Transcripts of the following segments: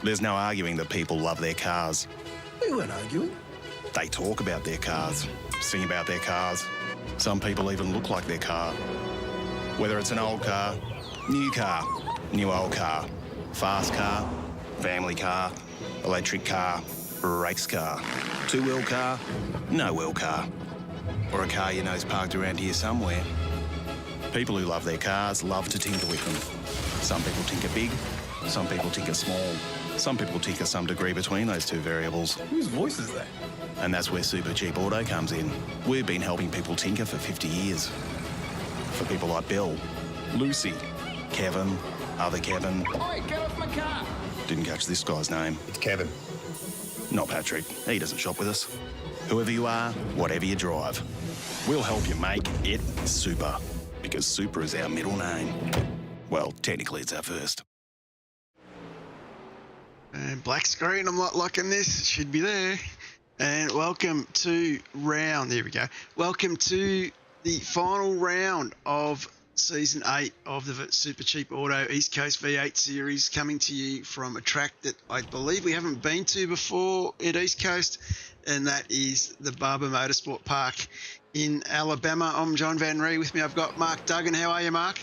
There's no arguing that people love their cars. We weren't arguing. They talk about their cars, sing about their cars. Some people even look like their car. Whether it's an old car, new old car, fast car, family car, electric car, race car, two-wheel car, no-wheel car, or a car you know's parked around here somewhere. People who love their cars love to tinker with them. Some people tinker big, some people tinker small. Some people tinker some degree between those two variables. Whose voice is that? And that's where Supercheap Auto comes in. We've been helping people tinker for 50 years. For people like Bill, Lucy, Kevin, other Kevin. Oi, get off my car! Didn't catch this guy's name. It's Kevin. Not Patrick. He doesn't shop with us. Whoever you are, whatever you drive, we'll help you make it super. Because super is our middle name. Well, technically it's our first. And black screen, I'm not liking this, it should be there. And welcome to there we go. Welcome to the final round of Season 8 of the Supercheap Auto East Coast V8 series, coming to you from a track that I believe we haven't been to before at East Coast, and that is the Barber Motorsport Park in Alabama. I'm John Van Ree. With me I've got Mark Duggan. How are you, Mark?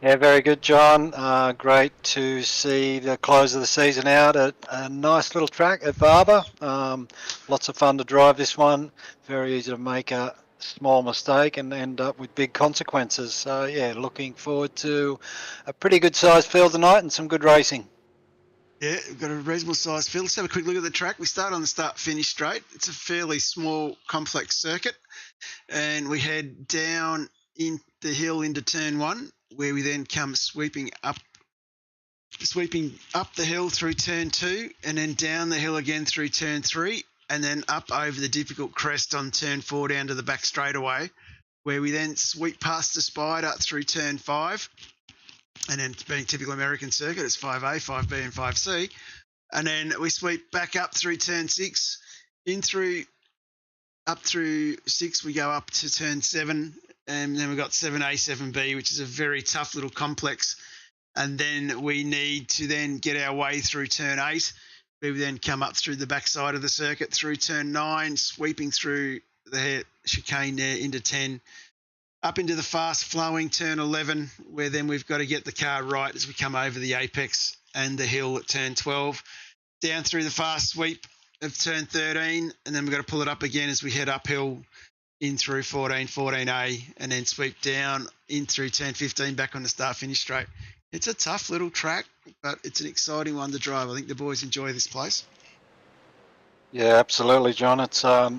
Yeah, very good, John. Great to see the close of the season out at a nice little track at Barber. Lots of fun to drive this one. Very easy to make a small mistake and end up with big consequences. So, yeah, looking forward to a pretty good sized field tonight and some good racing. Yeah, we've got a reasonable sized field. Let's have a quick look at the track. We start on the start-finish straight. It's a fairly small, complex circuit. And we head down in the hill into turn 1, where we then come sweeping up the hill through turn 2, and then down the hill again through turn 3, and then up over the difficult crest on turn 4 down to the back straightaway, where we then sweep past the spider through turn 5, and then being typical American circuit, it's 5A, 5B and 5C, and then we sweep back up through turn 6, up through 6 we go up to turn 7, and then we've got 7A, 7B, which is a very tough little complex. And then we need to then get our way through turn 8, where we then come up through the backside of the circuit, through turn 9, sweeping through the chicane there into 10, up into the fast-flowing turn 11, where then we've got to get the car right as we come over the apex and the hill at turn 12, down through the fast sweep of turn 13, and then we've got to pull it up again as we head uphill in through 14, 14A, and then sweep down in through turn 15 back on the start-finish straight. It's a tough little track, but it's an exciting one to drive. I think the boys enjoy this place. Yeah, absolutely, John. It's a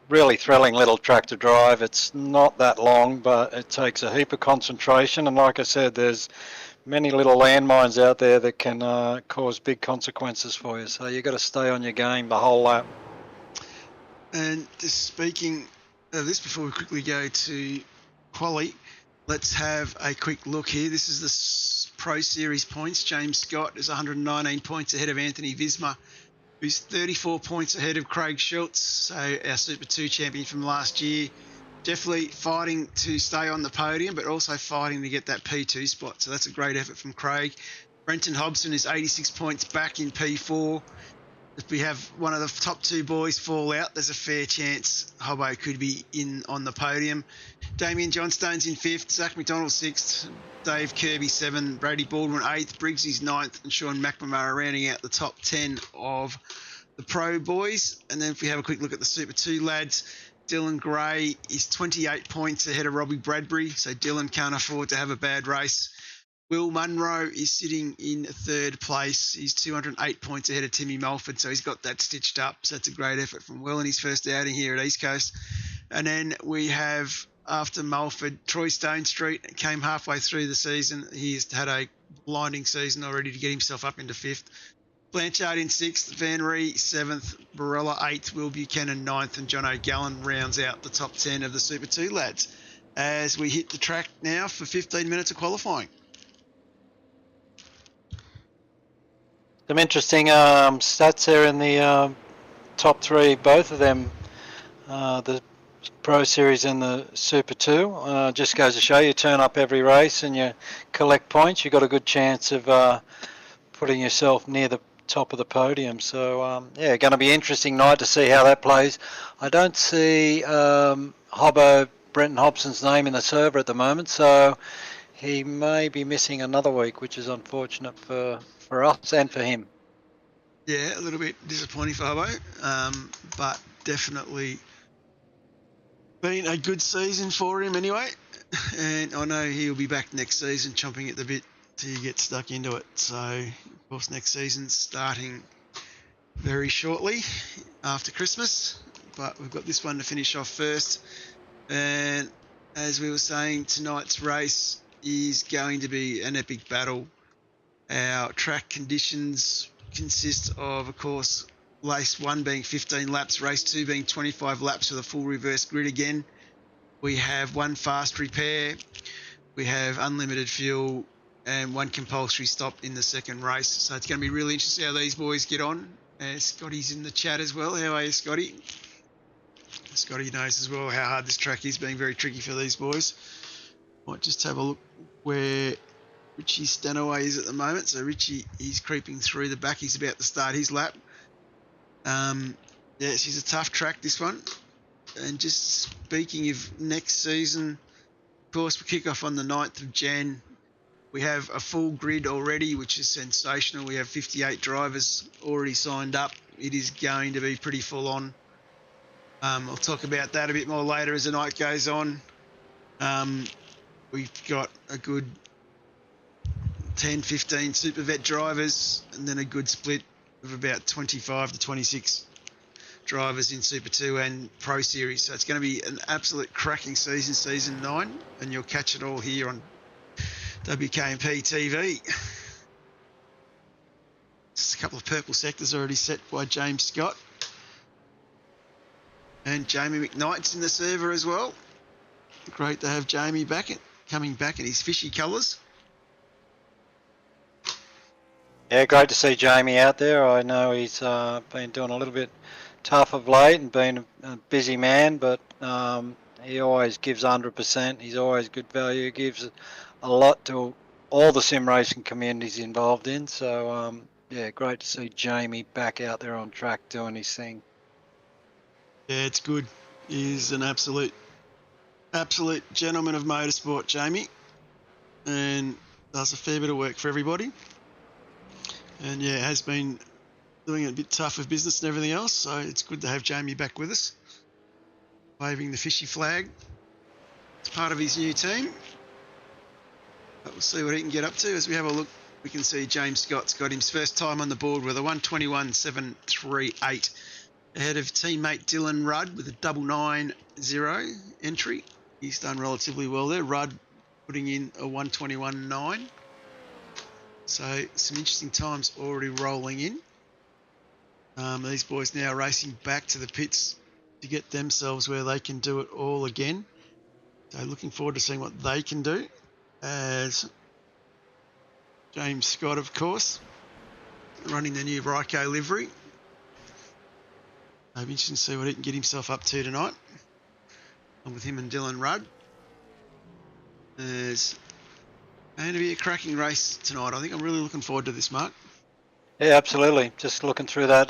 really thrilling little track to drive. It's not that long, but it takes a heap of concentration. And like I said, there's many little landmines out there that can cause big consequences for you. So you've got to stay on your game the whole lap. And just speaking of this, before we quickly go to quali, let's have a quick look here. This is the Pro Series points. James Scott is 119 points ahead of Anthony Visma, who's 34 points ahead of Craig Schultz, so our Super 2 champion from last year. Definitely fighting to stay on the podium, but also fighting to get that P2 spot. So that's a great effort from Craig. Brenton Hobson is 86 points back in P4. If we have one of the top 2 boys fall out, there's a fair chance Hobbo could be in on the podium. Damien Johnstone's in 5th, Zach McDonald 6th, Dave Kirby 7th, Brady Baldwin 8th, Briggs is 9th, and Sean McNamara rounding out the top 10 of the Pro boys. And then if we have a quick look at the Super 2 lads, Dylan Gray is 28 points ahead of Robbie Bradbury, so Dylan can't afford to have a bad race. Will Munro is sitting in 3rd place. He's 208 points ahead of Timmy Mulford, so he's got that stitched up. So that's a great effort from Will in his first outing here at East Coast. And then we have, after Mulford, Troy Stone Street came halfway through the season. He's had a blinding season already to get himself up into 5th. Blanchard in 6th, Van Ree 7th, Barella 8th, Will Buchanan 9th, and John O'Gallen rounds out the top 10 of the Super 2 lads as we hit the track now for 15 minutes of qualifying. Some interesting stats there in the top 3, both of them, the Pro Series and the Super 2. Just goes to show you turn up every race and you collect points, you've got a good chance of putting yourself near the top of the podium. So yeah, going to be interesting night to see how that plays. I don't see Brenton Hobson's name in the server at the moment, so he may be missing another week, which is unfortunate for us and for him. Yeah, a little bit disappointing for Hobbo, but definitely been a good season for him anyway. And I know he'll be back next season chomping at the bit to get stuck into it. So, of course, next season's starting very shortly after Christmas, but we've got this one to finish off first. And as we were saying, tonight's race is going to be an epic battle. Our track conditions consist of course, race 1 being 15 laps, race 2 being 25 laps with a full reverse grid again. We have 1 fast repair, we have unlimited fuel, and 1 compulsory stop in the second race. So it's going to be really interesting how these boys get on. Scotty's in the chat as well. How are you, Scotty? Scotty knows as well how hard this track is, being very tricky for these boys. Might just have a look where Richie Stanaway is at the moment. So Richie, he's creeping through the back. He's about to start his lap. Yes, he's a tough track, this one. And just speaking of next season, of course, we kick off on the 9th of Jan. We have a full grid already, which is sensational. We have 58 drivers already signed up. It is going to be pretty full on. I'll talk about that a bit more later as the night goes on. We've got a good 10, 15 super vet drivers, and then a good split of about 25 to 26 drivers in Super 2 and Pro Series. So it's going to be an absolute cracking season, Season 9, and you'll catch it all here on WK&P TV. Just a couple of purple sectors already set by James Scott. And Jamie McKnight's in the server as well. Great to have Jamie coming back in his fishy colours. Yeah, great to see Jamie out there. I know he's been doing a little bit tough of late and been a busy man, but he always gives 100%. He's always good value. He gives a lot to all the sim racing communities involved in. So, yeah, great to see Jamie back out there on track doing his thing. Yeah, it's good. He's an absolute gentleman of motorsport, Jamie, and does a fair bit of work for everybody. And yeah, has been doing it a bit tough of business and everything else, so it's good to have Jamie back with us, waving the fishy flag. It's part of his new team. But we'll see what he can get up to. As we have a look, we can see James Scott's got his first time on the board with a 1:21.738 ahead of teammate Dylan Rudd with a 990 entry. He's done relatively well there. Rudd putting in a 1:21.9. So some interesting times already rolling in. These boys now racing back to the pits to get themselves where they can do it all again. So looking forward to seeing what they can do. As James Scott, of course, running the new Ryco livery. It'll be interesting to see what he can get himself up to tonight. And with him and Dylan Rudd. There's going to be a cracking race tonight. I think I'm really looking forward to this, Mark. Yeah, absolutely. Just looking through that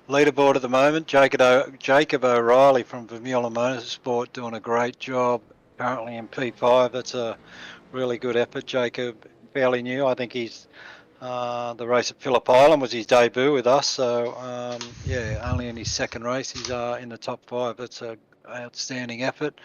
leaderboard at the moment. Jacob O'Reilly from Birmingham Motorsport doing a great job currently in P5. That's a really good effort. Jacob, fairly new. I think he's the race at Phillip Island was his debut with us. So, yeah, only in his second race, he's in the top 5. That's a outstanding effort.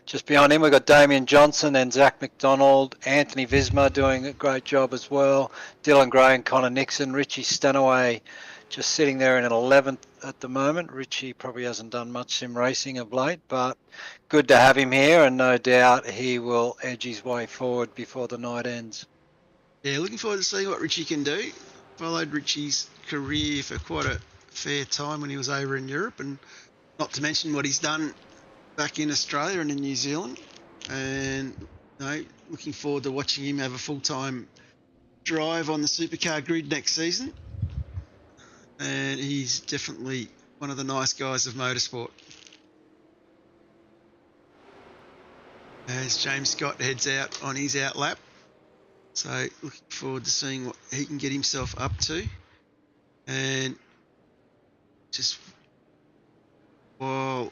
Just behind him, we've got Damien Johnson and Zach McDonald, Anthony Visma doing a great job as well, Dylan Gray and Connor Nixon, Richie Stanaway just sitting there in an 11th at the moment. Richie probably hasn't done much sim racing of late, but good to have him here, and no doubt he will edge his way forward before the night ends. Yeah, looking forward to seeing what Richie can do. Followed Richie's career for quite a fair time when he was over in Europe, and not to mention what he's done back in Australia and in New Zealand. And looking forward to watching him have a full-time drive on the supercar grid next season. And he's definitely one of the nice guys of motorsport. As James Scott heads out on his out lap. So looking forward to seeing what he can get himself up to. And just while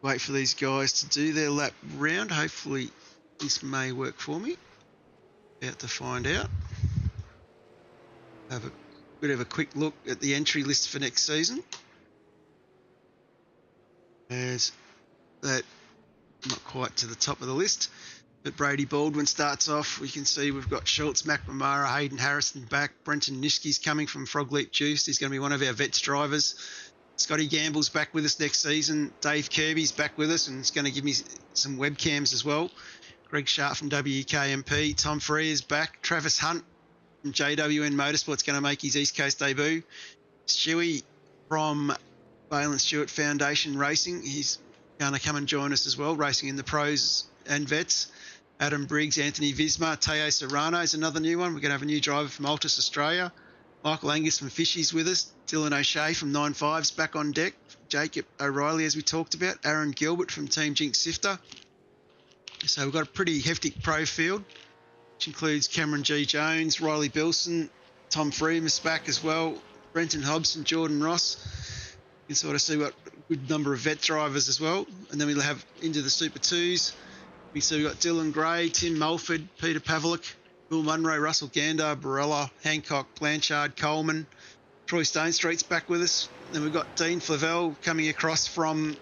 wait for these guys to do their lap round, hopefully this may work for me. About to find out. Have a bit of a quick look at the entry list for next season. As that, not quite to the top of the list, but Brady Baldwin starts off. We can see we've got Schultz, McNamara, Hayden Harrison back. Brenton Nischke's coming from Frog Leap Juice. He's going to be one of our vets drivers. Scotty Gamble's back with us next season. Dave Kirby's back with us and he's going to give me some webcams as well. Greg Sharp from WK&P. Tom Free is back. Travis Hunt from JWN Motorsport's going to make his East Coast debut. Stewie from Bale and Stewart Foundation Racing. He's going to come and join us as well, racing in the pros and vets. Adam Briggs, Anthony Visma, Teo Serrano is another new one. We're going to have a new driver from Altus Australia. Michael Angus from Fishies with us. Dylan O'Shea from 95's back on deck. Jacob O'Reilly, as we talked about. Aaron Gilbert from Team Jinx Sifter. So we've got a pretty hefty pro field, which includes Cameron G. Jones, Riley Bilson, Tom Freeman's back as well, Brenton Hobson, Jordan Ross. You can sort of see what a good number of vet drivers as well. And then we'll have into the Super 2s. We see we've got Dylan Gray, Tim Mulford, Peter Pavlik, Will Munro, Russell Gander, Barella, Hancock, Blanchard, Coleman. Troy Stonestreet's back with us. Then we've got Dean Flavelle coming across from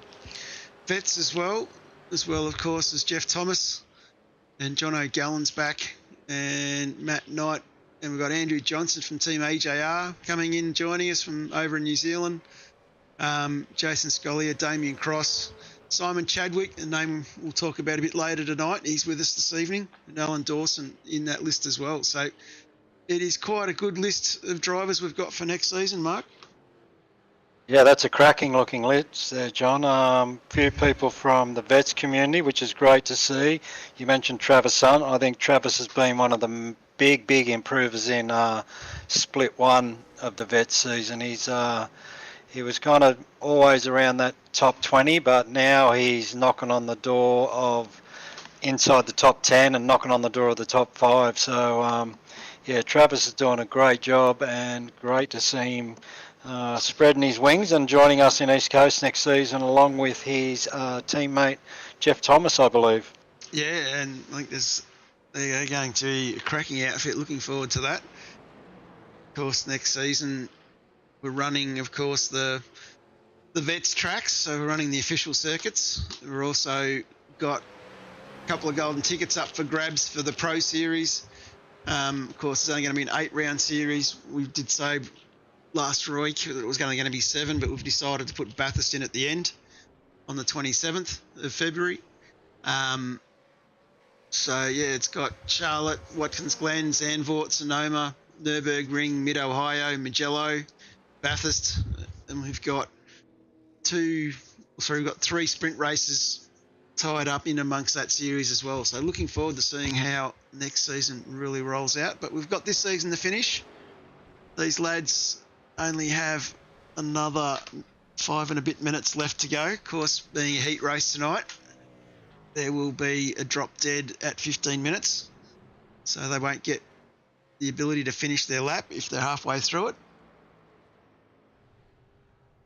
vets as well of course as Jeff Thomas. And John O'Gallen's back and Matt Knight. And we've got Andrew Johnson from Team AJR coming in, joining us from over in New Zealand. Jason Scollier, Damien Cross, Simon Chadwick, a name we'll talk about a bit later tonight. He's with us this evening. And Alan Dawson in that list as well. So it is quite a good list of drivers we've got for next season, Mark. Yeah, that's a cracking looking list there, John. Few people from the vets community, which is great to see. You mentioned Travis Hunt. I think Travis has been one of the big improvers in split one of the vet season. He was kind of always around that top 20, but now he's knocking on the door of inside the top 10 and knocking on the door of the top 5. So, yeah, Travis is doing a great job and great to see him spreading his wings and joining us in East Coast next season along with his teammate Jeff Thomas, I believe. Yeah, and I think they're going to be a cracking outfit. Looking forward to that. Of course, next season we're running, of course, the vets tracks, so we're running the official circuits. We're also got a couple of golden tickets up for grabs for the Pro Series. Of course, it's only going to be an 8-round series. We did say last week that it was going to be 7, but we've decided to put Bathurst in at the end on the 27th of February. So, yeah, it's got Charlotte, Watkins Glen, Zandvoort, Sonoma, Nürburgring, Mid-Ohio, Mugello, Bathurst, and we've got 3 sprint races tied up in amongst that series as well. So looking forward to seeing how next season really rolls out. But we've got this season to finish. These lads only have another 5 and a bit minutes left to go. Of course, being a heat race tonight, there will be a drop dead at 15 minutes. So they won't get the ability to finish their lap if they're halfway through it.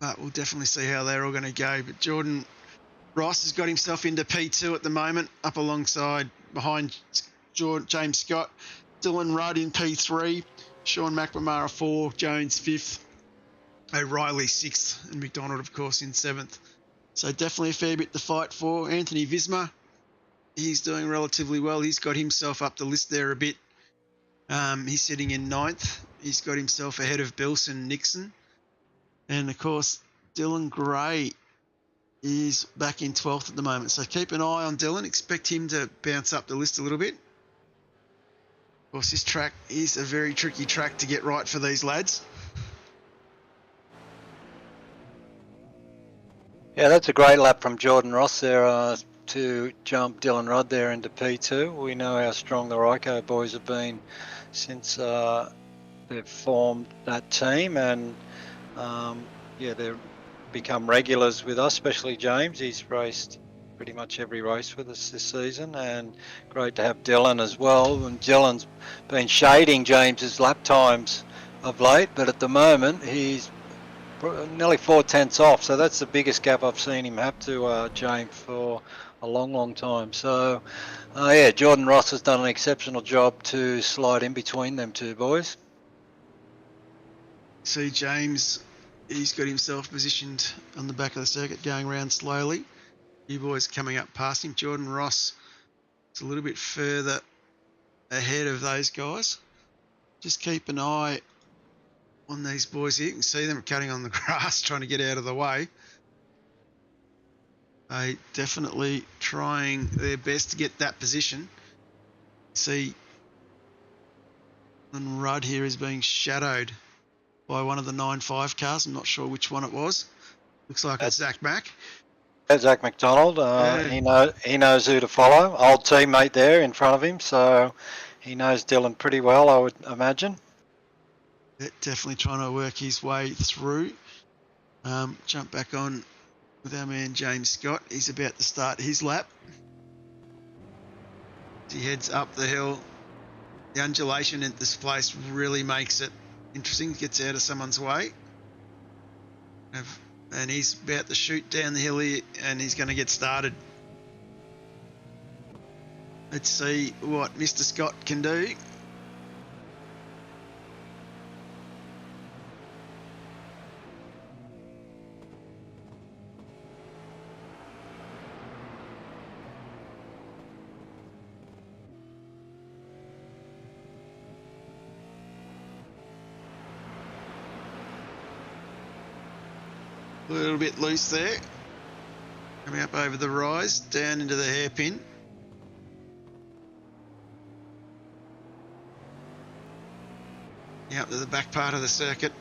But we'll definitely see how they're all going to go. But Jordan Ross has got himself into P2 at the moment, up alongside behind James Scott. Dylan Rudd in P3, Sean McNamara 4, Jones 5th, O'Reilly 6th, and McDonald, of course, in 7th. So definitely a fair bit to fight for. Anthony Visma, he's doing relatively well. He's got himself up the list there a bit. He's sitting in 9th. He's got himself ahead of Bilson Nixon. And, of course, Dylan Gray is back in 12th at the moment. So keep an eye on Dylan. Expect him to bounce up the list a little bit. Of course, this track is a very tricky track to get right for these lads. Yeah, that's a great lap from Jordan Ross there to jump Dylan Rudd there into P2. We know how strong the Ryco boys have been since they've formed that team, and they've become regulars with us, especially James. He's raced pretty much every race with us this season, and great to have Dylan as well. And Dylan's been shading James's lap times of late, but at the moment he's nearly 4/10 off, so that's the biggest gap I've seen him have to James for a long time. So yeah, Jordan Ross has done an exceptional job to slide in between them two boys. See James, he's got himself positioned on the back of the circuit, going around slowly. You boys coming up past him. Jordan Ross is a little bit further ahead of those guys. Just keep an eye on these boys here. You can see them cutting on the grass, trying to get out of the way. They definitely trying their best to get that position. See, and Rudd here is being shadowed by one of the 9.5 cars. I'm not sure which one it was. Looks like it's Zach Mack. Zach McDonald, he knows who to follow. Old teammate there in front of him, so he knows Dylan pretty well, I would imagine. Yeah, definitely trying to work his way through. Jump back on with our man James Scott. He's about to start his lap. He heads up the hill. The undulation at this place really makes it interesting. Gets out of someone's way. And he's about to shoot down the hill here, and he's going to get started. Let's see what Mr. Scott can do. A little bit loose there. Coming up over the rise, down into the hairpin. Out to the back part of the circuit.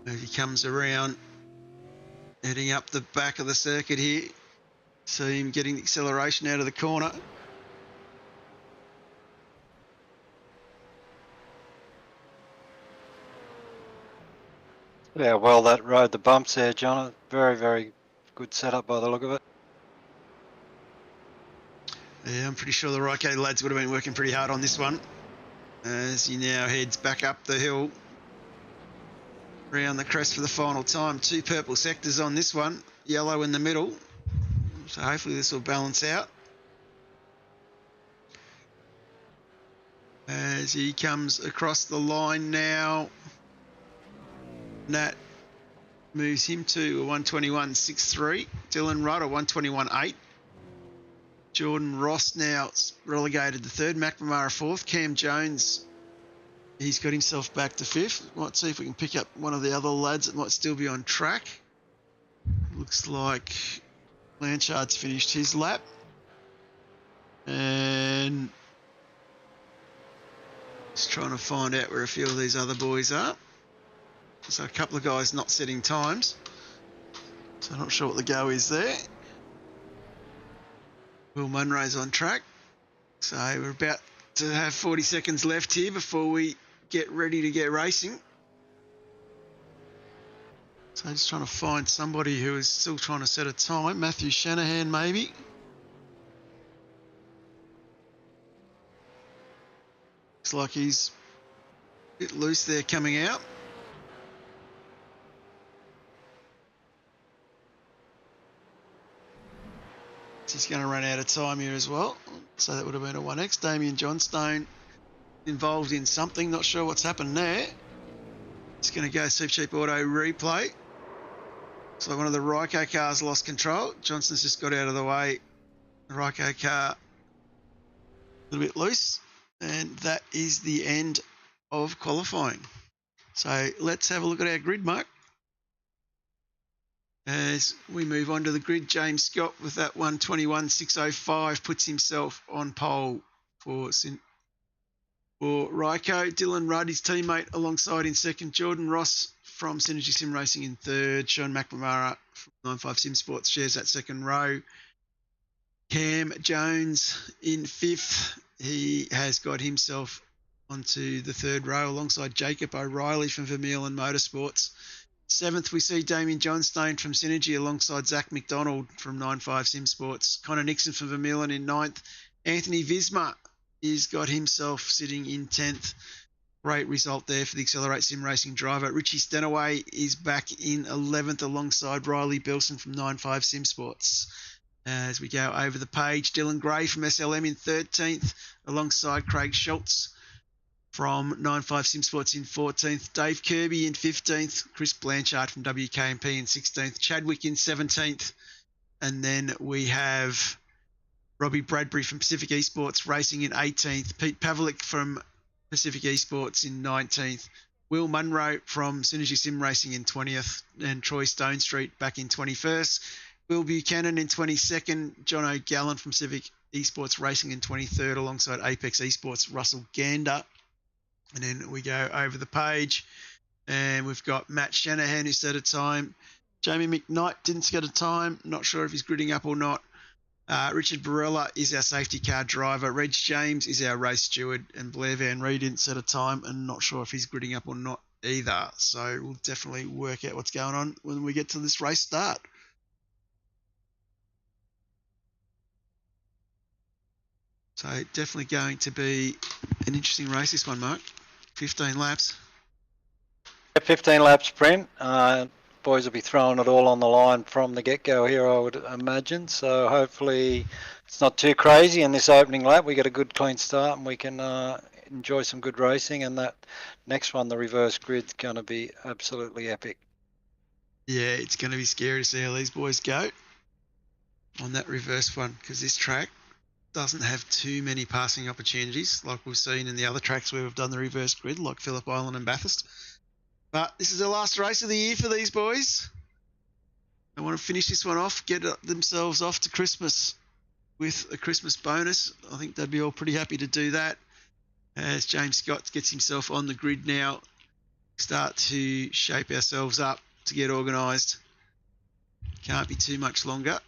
As he comes around, heading up the back of the circuit here. See him getting the acceleration out of the corner. Yeah, well, that rode the bumps there, John. Very good setup by the look of it. Yeah, I'm pretty sure the Ryco lads would have been working pretty hard on this one. As he now heads back up the hill. Around the crest for the final time. 2 purple sectors on this one. Yellow in the middle. So hopefully this will balance out. As he comes across the line now. Nat moves him to a 121.63. Dylan Rudd a 121.8. Jordan Ross now relegated to 3rd. McNamara 4th. Cam Jones, he's got himself back to 5th. Might see if we can pick up one of the other lads that might still be on track. Looks like Blanchard's finished his lap. And just trying to find out where a few of these other boys are. So a couple of guys not setting times. So I'm not sure what the go is there. Will Munro's on track. So we're about to have 40 seconds left here before we get ready to get racing. So just trying to find somebody who is still trying to set a time. Matthew Shanahan maybe. Looks like he's a bit loose there coming out. He's going to run out of time here as well. So that would have been a 1X. Damien Johnstone involved in something. Not sure what's happened there. It's going to go Supercheap Auto replay. Looks like one of the Ryco cars lost control. Johnston's just got out of the way. The Ryco car a little bit loose. And that is the end of qualifying. So let's have a look at our grid, Mark. As we move on to the grid, James Scott with that 121.605 puts himself on pole for Ryco. Dylan Rudd, his teammate, alongside in 2nd. Jordan Ross from Synergy Sim Racing in 3rd. Sean McNamara from 95 Sim Sports shares that 2nd row. Cam Jones in 5th. He has got himself onto the third row alongside Jacob O'Reilly from Vermeulen Motorsports. 7th, we see Damien Johnstone from Synergy alongside Zach McDonald from 9.5 Sim Sports. Connor Nixon from Vermeulen in 9th. Anthony Visma has got himself sitting in 10th. Great result there for the Accelerate Sim Racing driver. Richie Stenaway is back in 11th alongside Riley Bilson from 9.5 Sim Sports. As we go over the page, Dylan Gray from SLM in 13th alongside Craig Schultz from 9.5 Sim Sports in 14th. Dave Kirby in 15th. Chris Blanchard from WK&P in 16th. Chadwick in 17th. And then we have Robbie Bradbury from Pacific Esports Racing in 18th. Pete Pavlik from Pacific Esports in 19th. Will Munro from Synergy Sim Racing in 20th. And Troy Stone Street back in 21st. Will Buchanan in 22nd. John O'Gallan from Pacific Esports Racing in 23rd alongside Apex Esports Russell Gander. And then we go over the page and we've got Matt Shanahan who set a time. Jamie McKnight didn't set a time. Not sure if he's gridding up or not. Richard Barella is our safety car driver. Reg James is our race steward. And Blair Van Reed didn't set a time and not sure if he's gridding up or not either. So we'll definitely work out what's going on when we get to this race start. So definitely going to be an interesting race, this one, Mark. 15 laps. 15 lap sprint. Boys will be throwing it all on the line from the get-go here, I would imagine. So hopefully it's not too crazy in this opening lap. We get a good clean start and we can enjoy some good racing. And that next one, the reverse grid's going to be absolutely epic. Yeah, it's going to be scary to see how these boys go on that reverse one because this track doesn't have too many passing opportunities like we've seen in the other tracks where we've done the reverse grid, like Phillip Island and Bathurst. But this is the last race of the year for these boys. They want to finish this one off, get themselves off to Christmas with a Christmas bonus. I think they'd be all pretty happy to do that. As James Scott gets himself on the grid now, start to shape ourselves up to get organised. Can't be too much longer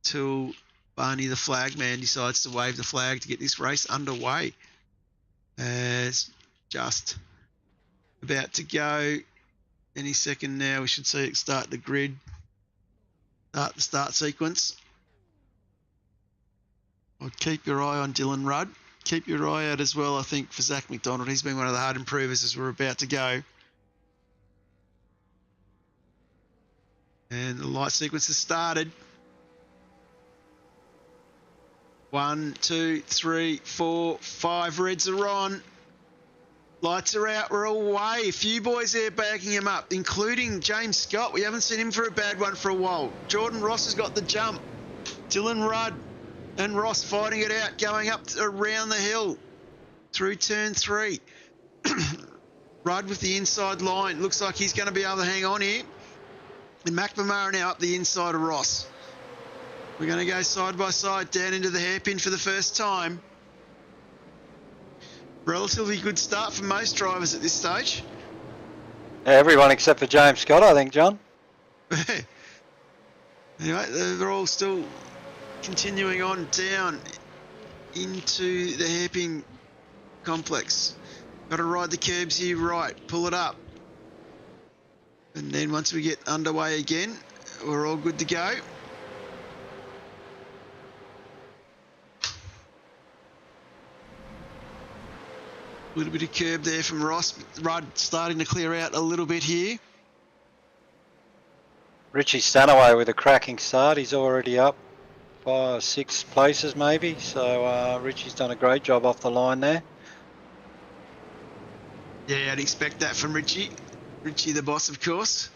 till Barney the flag man decides to wave the flag to get this race underway. It's just about to go any second now. We should see it start the grid, start the start sequence. I'd keep your eye on Dylan Rudd. Keep your eye out as well, I think, for Zach McDonald. He's been one of the hard improvers as we're about to go. And the light sequence has started. 1, 2, 3, 4, 5 reds are on. Lights are out. We're all away. A few boys there backing him up, including James Scott. We haven't seen him for a bad one for a while. Jordan Ross has got the jump. Dylan Rudd and Ross fighting it out, going up around the hill through turn 3. Rudd with the inside line. Looks like he's going to be able to hang on here. And McNamara now up the inside of Ross. We're going to go side by side down into the hairpin for the first time. Relatively good start for most drivers at this stage. Everyone except for James Scott, I think, John. Anyway, they're all still continuing on down into the hairpin complex. Got to ride the curbs here right, pull it up. And then once we get underway again, we're all good to go. A little bit of curb there from Ross. Rudd starting to clear out a little bit here. Richie Stanaway with a cracking start. He's already up 5 or 6 places maybe. So Richie's done a great job off the line there. Yeah, I'd expect that from Richie. Richie the boss, of course.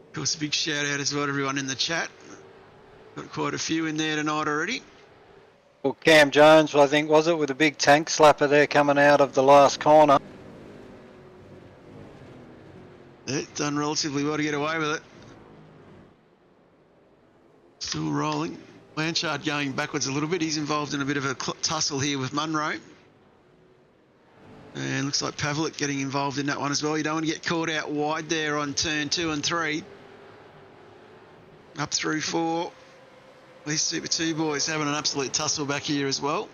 Of course, a big shout out as well to everyone in the chat. Got quite a few in there tonight already. Well, Cam Jones, I think, was it, with a big tank slapper there coming out of the last corner. Yeah, done relatively well to get away with it. Still rolling. Blanchard going backwards a little bit. He's involved in a bit of a tussle here with Munro. And looks like Pavlik getting involved in that one as well. You don't want to get caught out wide there on turn 2 and 3. Up through 4. These Super 2 boys having an absolute tussle back here as well.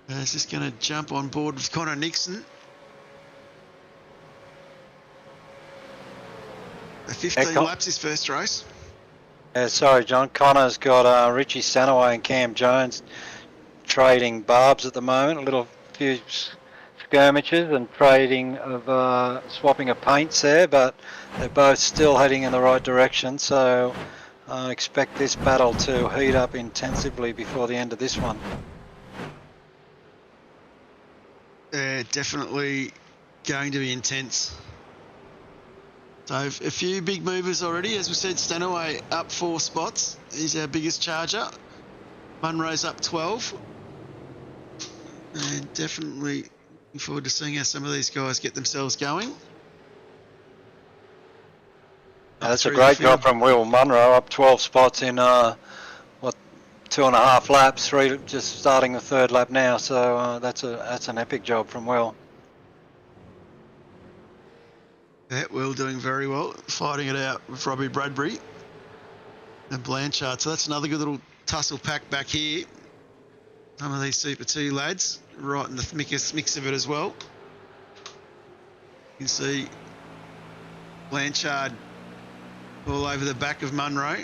He's just going to jump on board with Connor Nixon. A 15 laps his first race. Sorry, John. Connor's got Richie Sanaway and Cam Jones trading barbs at the moment. A little few skirmishes and trading of swapping of paints there, but they're both still heading in the right direction. So I expect this battle to heat up intensively before the end of this one. Definitely going to be intense. So a few big movers already. As we said, Stanaway up 4 spots. He's our biggest charger. Munro's up 12. And definitely looking forward to seeing how some of these guys get themselves going. That's a great job from Will Munro, up 12 spots in 2.5 laps, just starting the 3rd lap now. So that's an epic job from Will. Yeah, Will doing very well, fighting it out with Robbie Bradbury and Blanchard. So that's another good little tussle pack back here. Some of these Super 2 lads right in the mix of it as well. You can see Blanchard all over the back of Munro,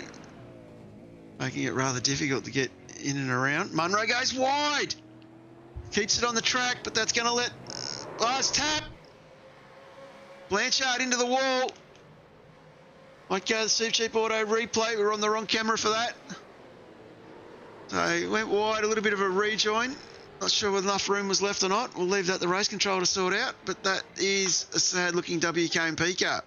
making it rather difficult to get in and around. Munro goes wide, keeps it on the track, but that's going to let last tap. Blanchard into the wall. Might go to the Supercheap Auto replay. We were on the wrong camera for that. So he went wide, a little bit of a rejoin. Not sure whether enough room was left or not. We'll leave that to race control to sort out. But that is a sad-looking WK&P car.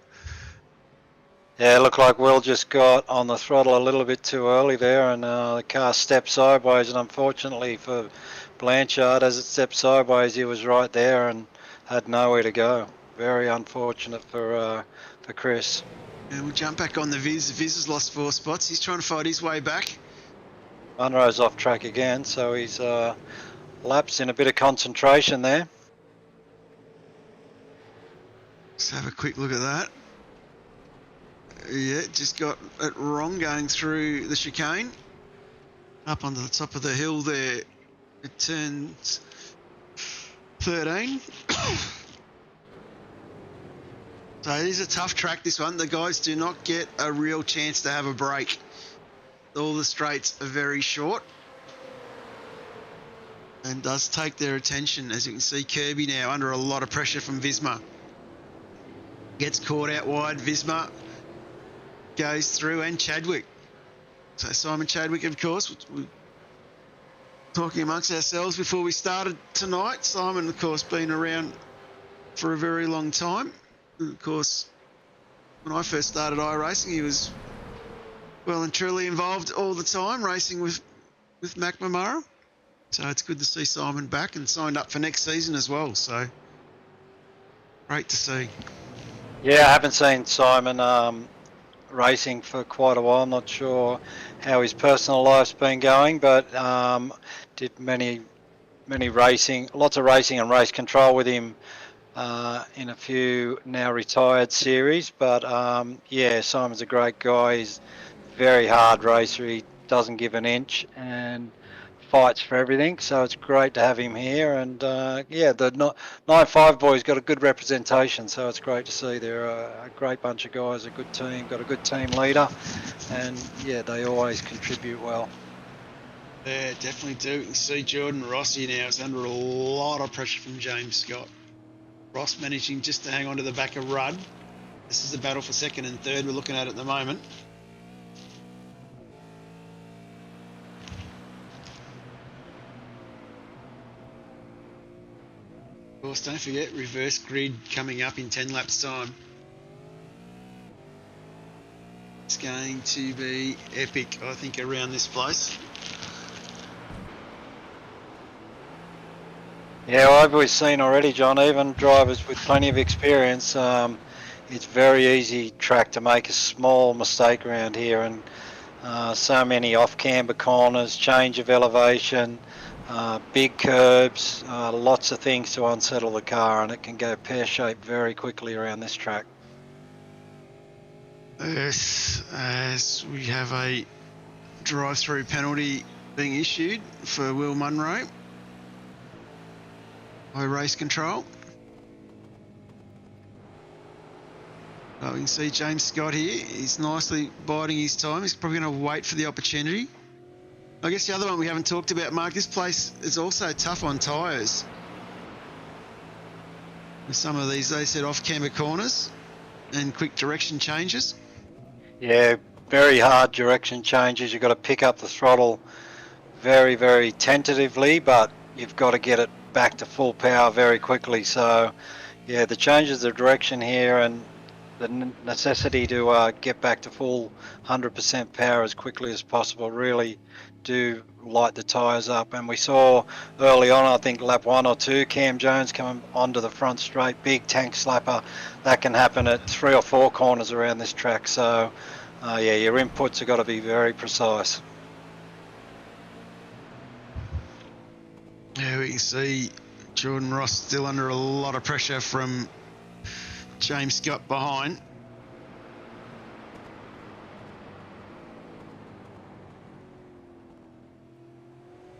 Yeah, it looked like Will just got on the throttle a little bit too early there, and the car stepped sideways. And unfortunately for Blanchard, as it stepped sideways, he was right there and had nowhere to go. Very unfortunate for Chris. And we'll jump back on the Viz. Viz has lost 4 spots. He's trying to fight his way back. Munro's off track again, so he's lapsed in a bit of concentration there. Let's have a quick look at that. Yeah, just got it wrong going through the chicane. Up onto the top of the hill there. It turns 13. So it is a tough track, this one. The guys do not get a real chance to have a break. All the straights are very short. And does take their attention. As you can see, Kirby now under a lot of pressure from Visma. Gets caught out wide. Visma goes through, and Chadwick. So Simon Chadwick, of course, we're talking amongst ourselves before we started tonight. Simon, of course, been around for a very long time. Of course, when I first started iRacing, he was well and truly involved all the time, racing with McNamara. So it's good to see Simon back and signed up for next season as well. So great to see. Yeah, I haven't seen Simon racing for quite a while. I'm not sure how his personal life's been going, but did many racing, lots of racing and race control with him in a few now retired series. But yeah, Simon's a great guy. He's a very hard racer. He doesn't give an inch and fights for everything. So it's great to have him here. And yeah, the 9-5 boys got a good representation. So it's great to see. They're a great bunch of guys, a good team, got a good team leader. And yeah, they always contribute well. Yeah, definitely do. You can see Jordan Rossi now is under a lot of pressure from James Scott. Ross managing just to hang on to the back of Rudd. This is the battle for 2nd and 3rd we're looking at the moment. Of course, don't forget, reverse grid coming up in 10 laps time. It's going to be epic, I think, around this place. Yeah, well, I've always seen already, John, even drivers with plenty of experience, it's very easy track to make a small mistake around here, and so many off-camber corners, change of elevation, big curbs, lots of things to unsettle the car, and it can go pear-shaped very quickly around this track. Yes, as we have a drive-through penalty being issued for Will Munro. by race control. Oh, we can see James Scott here. He's nicely biding his time. He's probably going to wait for the opportunity. I guess the other one we haven't talked about, Mark, this place is also tough on tyres. With some of these, they said off-camber corners and quick direction changes. Yeah, very hard direction changes. You've got to pick up the throttle very, very tentatively, but you've got to get it back to full power very quickly. So, yeah, the changes of direction here and the necessity to get back to full 100% power as quickly as possible really do light the tyres up. And we saw early on, I think lap 1 or 2, Cam Jones coming onto the front straight, big tank slapper. That can happen at 3 or 4 corners around this track. So, yeah, your inputs have got to be very precise. Yeah, we can see Jordan Ross still under a lot of pressure from James Scott behind.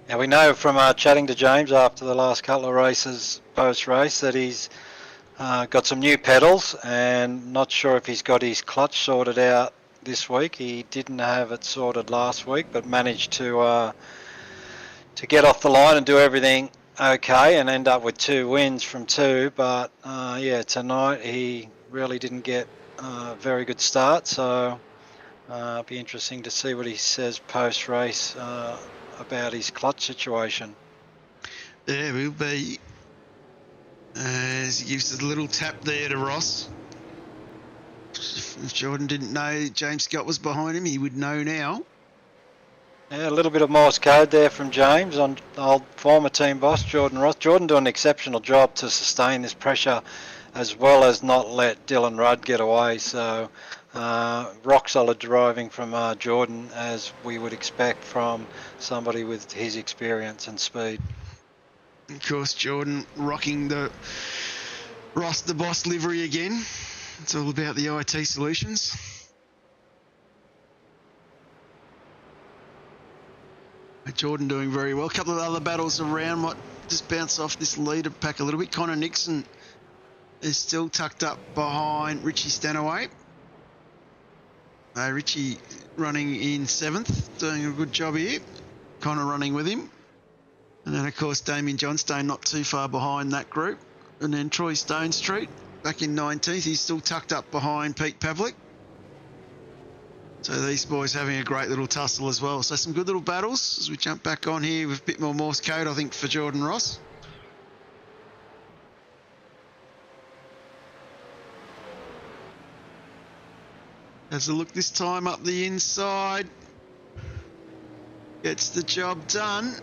Now we know from chatting to James after the last couple of races post-race that he's got some new pedals, and not sure if he's got his clutch sorted out this week. He didn't have it sorted last week, but managed to get off the line and do everything okay and end up with 2 wins from 2. But yeah, tonight he really didn't get a very good start. So it'll be interesting to see what he says post-race about his clutch situation. Yeah, will be. As he gives a little tap there to Ross. If Jordan didn't know James Scott was behind him, he would know now. Yeah, a little bit of Morse code there from James on old former team boss Jordan Ross. Jordan doing an exceptional job to sustain this pressure as well as not let Dylan Rudd get away. So rock solid driving from Jordan, as we would expect from somebody with his experience and speed. Of course, Jordan rocking the Ross the Boss livery again. It's all about the IT solutions. Jordan doing very well. A couple of other battles around. Might just bounce off this leader pack a little bit. Connor Nixon is still tucked up behind Richie Stanaway. Richie running in 7th, doing a good job here. Connor running with him. And then, of course, Damien Johnstone not too far behind that group. And then Troy Stone Street back in 19th. He's still tucked up behind Pete Pavlik. So these boys having a great little tussle as well. So some good little battles as we jump back on here with a bit more Morse code, I think, for Jordan Ross. Has a look this time up the inside. Gets the job done.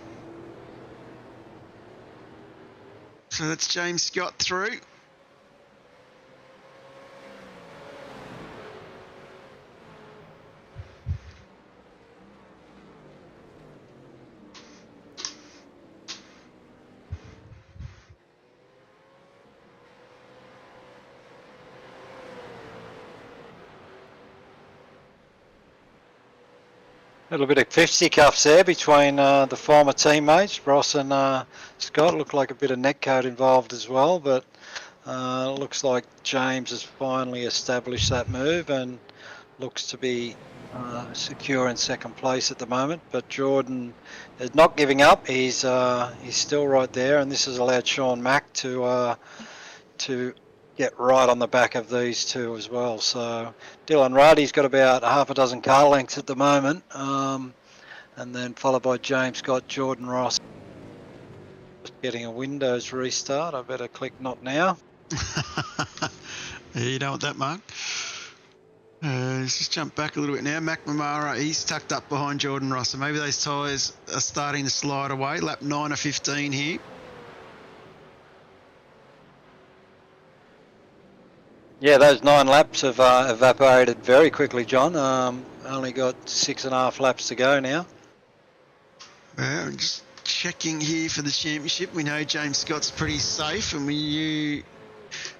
So that's James Scott through. A little bit of fisticuffs there between the former teammates. Ross and Scott. Looked like a bit of netcode involved as well, but looks like James has finally established that move and looks to be secure in 2nd place at the moment. But Jordan is not giving up. He's still right there, and this has allowed Sean Mack to get right on the back of these two as well. So Dylan Rudd, he's got about half a dozen car lengths at the moment, and then followed by James Scott, Jordan Ross. Just getting a Windows restart. I better click not now. Yeah, you don't want that, Mark. Let's just jump back a little bit now. McNamara, he's tucked up behind Jordan Ross, so maybe those tyres are starting to slide away. Lap 9 of 15 here. Yeah, those 9 laps have evaporated very quickly, John. Only got 6.5 laps to go now. I'm just checking here for the championship. We know James Scott's pretty safe, and we knew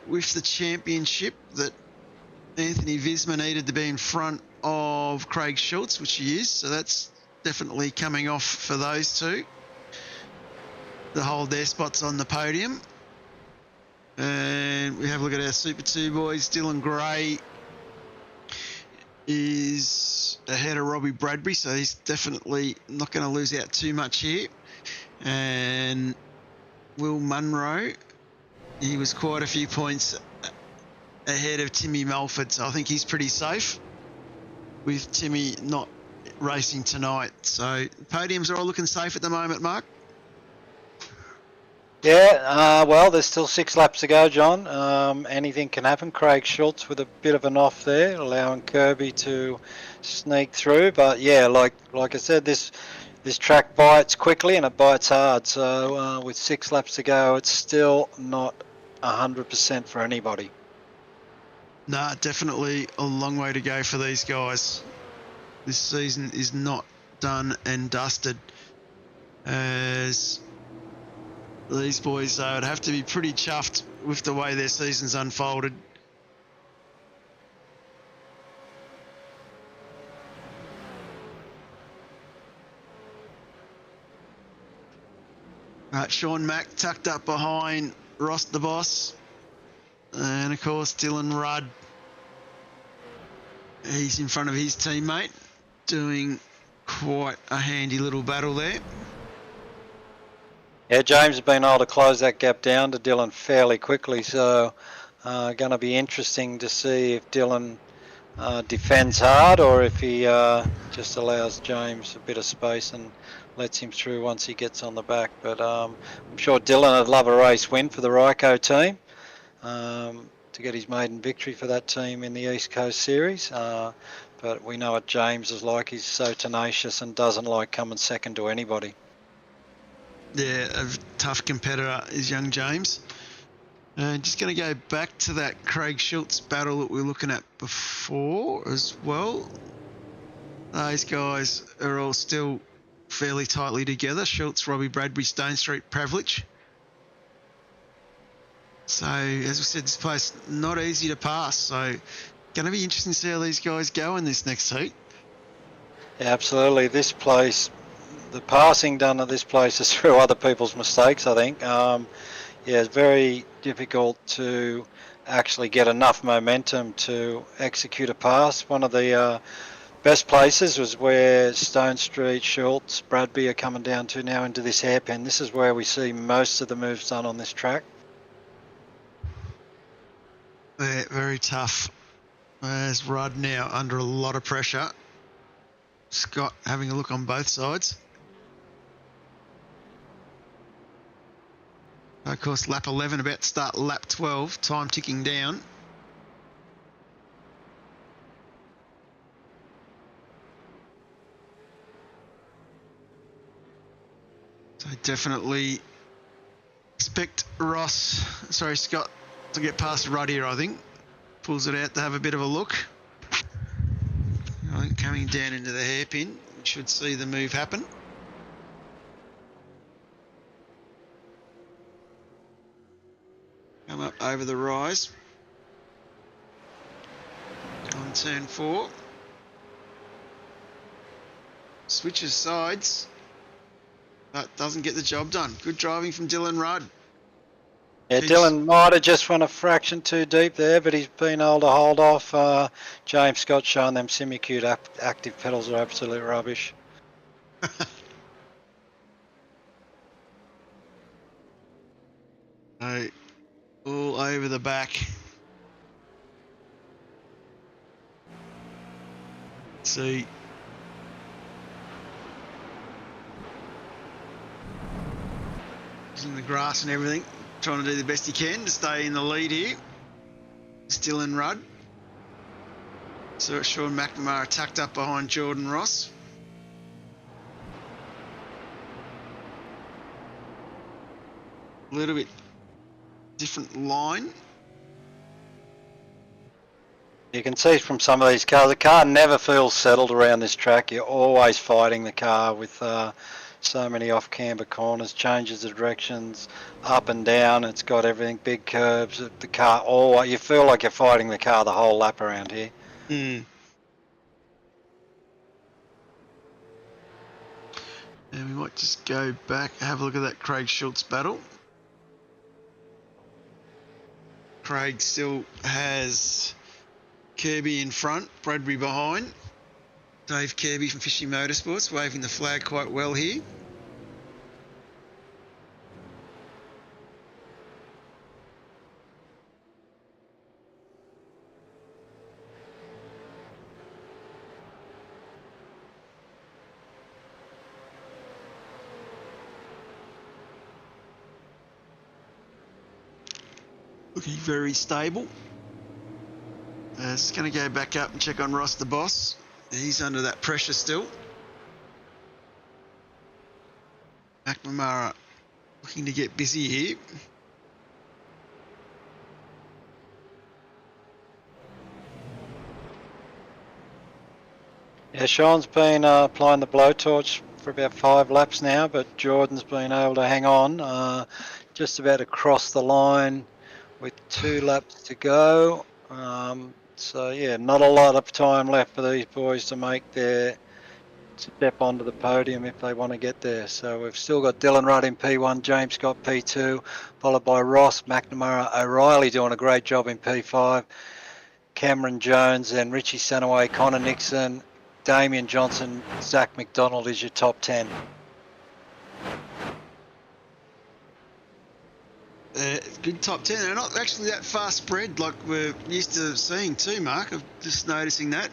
with the championship that Anthony Visma needed to be in front of Craig Schultz, which he is. So that's definitely coming off for those two to hold their spots on the podium. And we have a look at our Super 2 boys. Dylan Gray is ahead of Robbie Bradbury, so he's definitely not going to lose out too much here. And Will Munro, he was quite a few points ahead of Timmy Melford, so I think he's pretty safe with Timmy not racing tonight. So podiums are all looking safe at the moment, Mark. Yeah, well, there's still 6 laps to go, John. Anything can happen. Craig Schultz with a bit of an off there, allowing Kirby to sneak through. But yeah, like I said, this track bites quickly and it bites hard. So with 6 laps to go, it's still not 100% for anybody. Nah, definitely a long way to go for these guys. This season is not done and dusted, as these boys would have to be pretty chuffed with the way their season's unfolded. Right, Sean Mack tucked up behind Ross the Boss. And of course, Dylan Rudd. He's in front of his teammate, doing quite a handy little battle there. Yeah, James has been able to close that gap down to Dylan fairly quickly, so going to be interesting to see if Dylan defends hard or if he just allows James a bit of space and lets him through once he gets on the back. But I'm sure Dylan would love a race win for the Ryco team to get his maiden victory for that team in the East Coast Series. But we know what James is like. He's so tenacious and doesn't like coming second to anybody. Yeah, a tough competitor is young James. Just going to go back to that Craig Schultz battle that we were looking at before as well. Those guys are all still fairly tightly together. Schultz, Robbie Bradbury, Stone Street, Pravlich. So, as we said, this place not easy to pass. So, going to be interesting to see how these guys go in this next heat. Yeah, absolutely. This place, the passing done at this place is through other people's mistakes, I think. Yeah, it's very difficult to actually get enough momentum to execute a pass. One of the best places was where Stone Street, Schultz, Bradby are coming down to now into this hairpin. This is where we see most of the moves done on this track. Yeah, very tough. There's Rudd now under a lot of pressure. Scott having a look on both sides. Of course, lap 11 about to start lap 12. Time ticking down. So definitely expect Scott to get past Rudd here, I think. Pulls it out to have a bit of a look. I think coming down into the hairpin, we should see the move happen. Come up over the rise. On turn 4. Switches sides, but doesn't get the job done. Good driving from Dylan Rudd. Yeah, Dylan might have just went a fraction too deep there, but he's been able to hold off. James Scott showing them semi-cute active pedals are absolute rubbish. Right, all over the back. See. Using the grass and everything. Trying to do the best he can to stay in the lead here. Still in Rudd. So Sean McNamara tucked up behind Jordan Ross. A little bit different line. You can see from some of these cars, the car never feels settled around this track. You're always fighting the car with so many off-camber corners, changes of directions, up and down. It's got everything, big curves. The car, you feel like you're fighting the car the whole lap around here. And we might just go back, have a look at that Craig Schultz battle. Craig still has Kirby in front, Bradbury behind. Dave Kirby from Fishing Motorsports waving the flag quite well here. Looking very stable. It's going to go back up and check on Ross the boss. He's under that pressure still. McNamara looking to get busy here. Yeah, Sean's been applying the blowtorch for about 5 laps now, but Jordan's been able to hang on, just about to cross the line with 2 laps to go. So yeah, not a lot of time left for these boys to make their step onto the podium if they want to get there. So we've still got Dylan Rudd in P1, James Scott P2, followed by Ross, McNamara, O'Reilly doing a great job in P5, Cameron Jones and Richie Sanaway, Connor Nixon, Damien Johnson, Zach McDonald is your top 10. Good top 10. They're not actually that fast spread like we're used to seeing too, Mark. I'm just noticing that.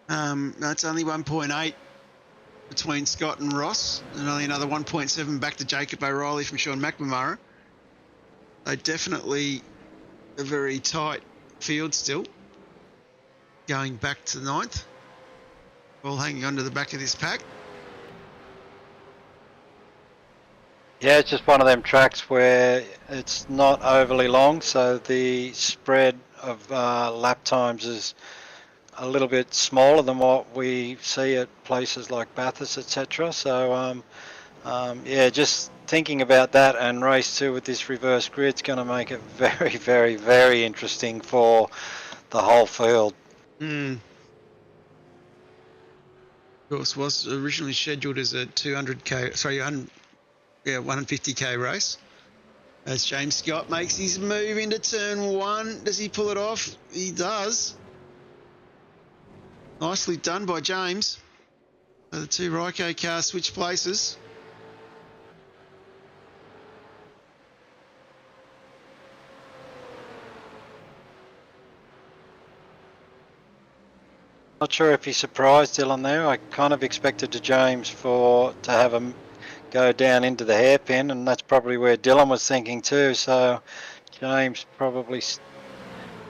That's only 1.8 between Scott and Ross, and only another 1.7 back to Jacob O'Reilly from Sean McNamara. They definitely a very tight field still. Going back to 9th. All hanging on to the back of this pack. Yeah, it's just one of them tracks where it's not overly long, so the spread of lap times is a little bit smaller than what we see at places like Bathurst, etc. So, yeah, just thinking about that, and race 2 with this reverse grid's going to make it very, very, very interesting for the whole field. Of course, was originally scheduled as a 200k, sorry, 150k race. As James Scott makes his move into turn 1, does he pull it off? He does. Nicely done by James. So the 2 Ryko cars switch places. Not sure if he surprised Dylan there. I kind of expected James to have him go down into the hairpin, and that's probably where Dylan was thinking too. So James probably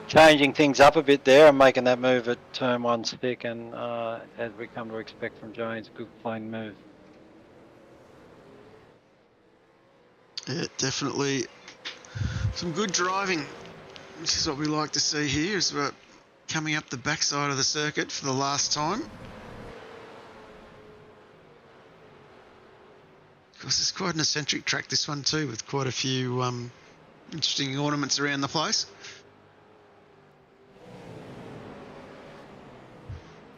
changing things up a bit there and making that move at turn 1 stick, and as we come to expect from James, good clean move. Yeah, definitely some good driving, which is what we like to see here as we're coming up the backside of the circuit for the last time. Of course, it's quite an eccentric track, this one too, with quite a few interesting ornaments around the place.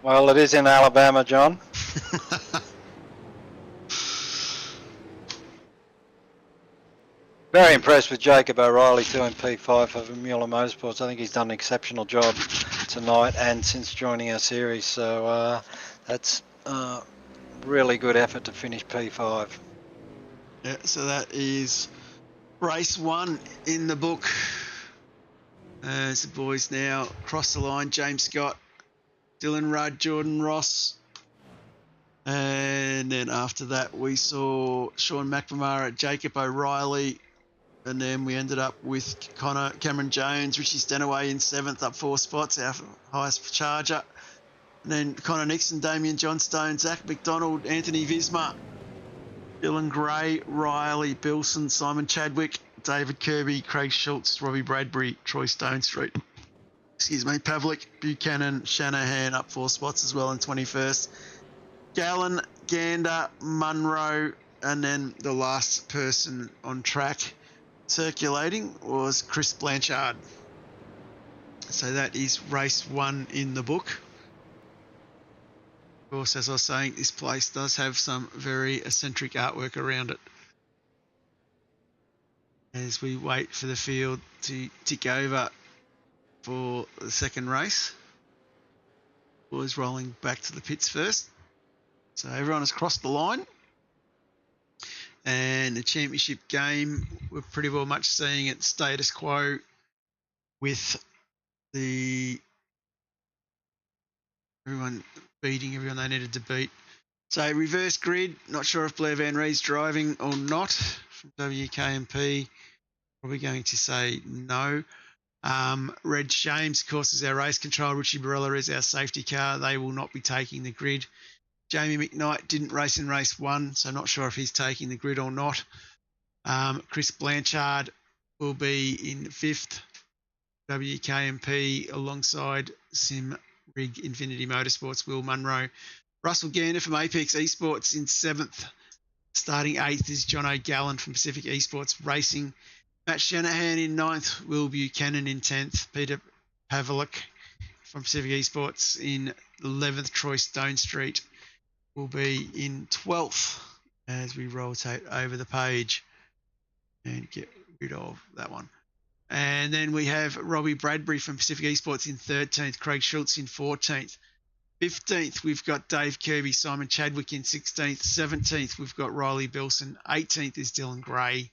Well, it is in Alabama, John. Very impressed with Jacob O'Reilly too in P5 for Mueller Motorsports. I think he's done an exceptional job tonight and since joining our series. So that's really good effort to finish P5. Yeah, so that is race 1 in the book. As the boys now cross the line, James Scott, Dylan Rudd, Jordan Ross. And then after that, we saw Sean McNamara, Jacob O'Reilly. And then we ended up with Cameron Jones, Richie Stenaway in 7th, up 4 spots, our highest charger. And then Connor Nixon, Damien Johnstone, Zach McDonald, Anthony Visma, Dylan Gray, Riley, Bilson, Simon Chadwick, David Kirby, Craig Schultz, Robbie Bradbury, Troy Stonestreet. Pavlik, Buchanan, Shanahan up 4 spots as well in 21st. Gallen, Gander, Munro, and then the last person on track circulating was Chris Blanchard. So that is race 1 in the book. Of course, as I was saying, this place does have some very eccentric artwork around it. as we wait for the field to tick over for the second race. Boys rolling back to the pits first. So everyone has crossed the line. And the championship game, we're pretty well much seeing it status quo with everyone beating everyone they needed to beat. So reverse grid, not sure if Blair Van Rie's driving or not from WK&P. Probably going to say no. Red Shames, of course, is our race control. Richie Barella is our safety car. They will not be taking the grid. Jamie McKnight didn't race in race 1, so not sure if he's taking the grid or not. Chris Blanchard will be in 5th. WK&P alongside Sim Rig Infinity Motorsports, Will Munro. Russell Gander from Apex Esports in 7th. Starting 8th is John O'Gallen from Pacific Esports Racing. Matt Shanahan in 9th. Will Buchanan in 10th. Peter Pavlik from Pacific Esports in 11th. Troy Stone Street will be in 12th as we rotate over the page and get rid of that one. And then we have Robbie Bradbury from Pacific Esports in 13th, Craig Schultz in 14th. 15th, we've got Dave Kirby, Simon Chadwick in 16th. 17th, we've got Riley Bilson. 18th is Dylan Gray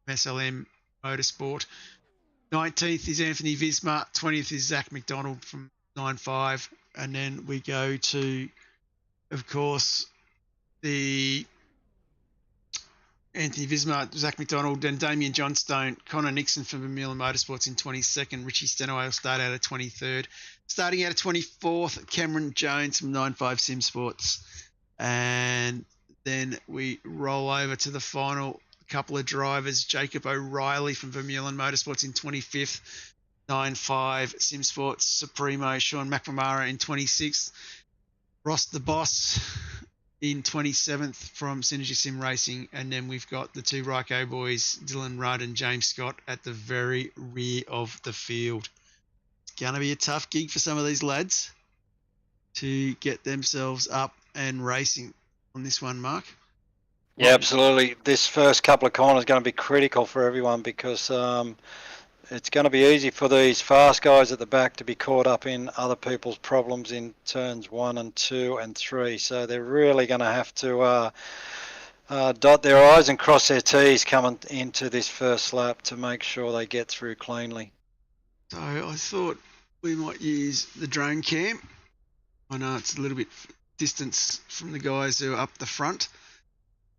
from SLM Motorsport. 19th is Anthony Visma. 20th is Zach McDonald from 9.5. And then we go to, of course, the Anthony Visma, Zach McDonald, and Damien Johnstone, Connor Nixon from Birmingham Motorsports in 22nd. Richie Stenaway will start out at 23rd. Starting out at 24th, Cameron Jones from 9.5 Sim Sports. And then we roll over to the final couple of drivers. Jacob O'Reilly from Birmingham Motorsports in 25th. 9.5 Sim Sports Supremo. Sean McNamara in 26th. Ross the Boss in 27th from Synergy Sim Racing. And then we've got the two Ryko boys, Dylan Rudd and James Scott, at the very rear of the field. It's going to be a tough gig for some of these lads to get themselves up and racing on this one, Mark. Yeah, absolutely. This first couple of corners is going to be critical for everyone because it's going to be easy for these fast guys at the back to be caught up in other people's problems in turns 1 and 2 and 3. So they're really going to have to dot their I's and cross their T's coming into this first lap to make sure they get through cleanly. So I thought we might use the drone cam. I know it's a little bit distance from the guys who are up the front,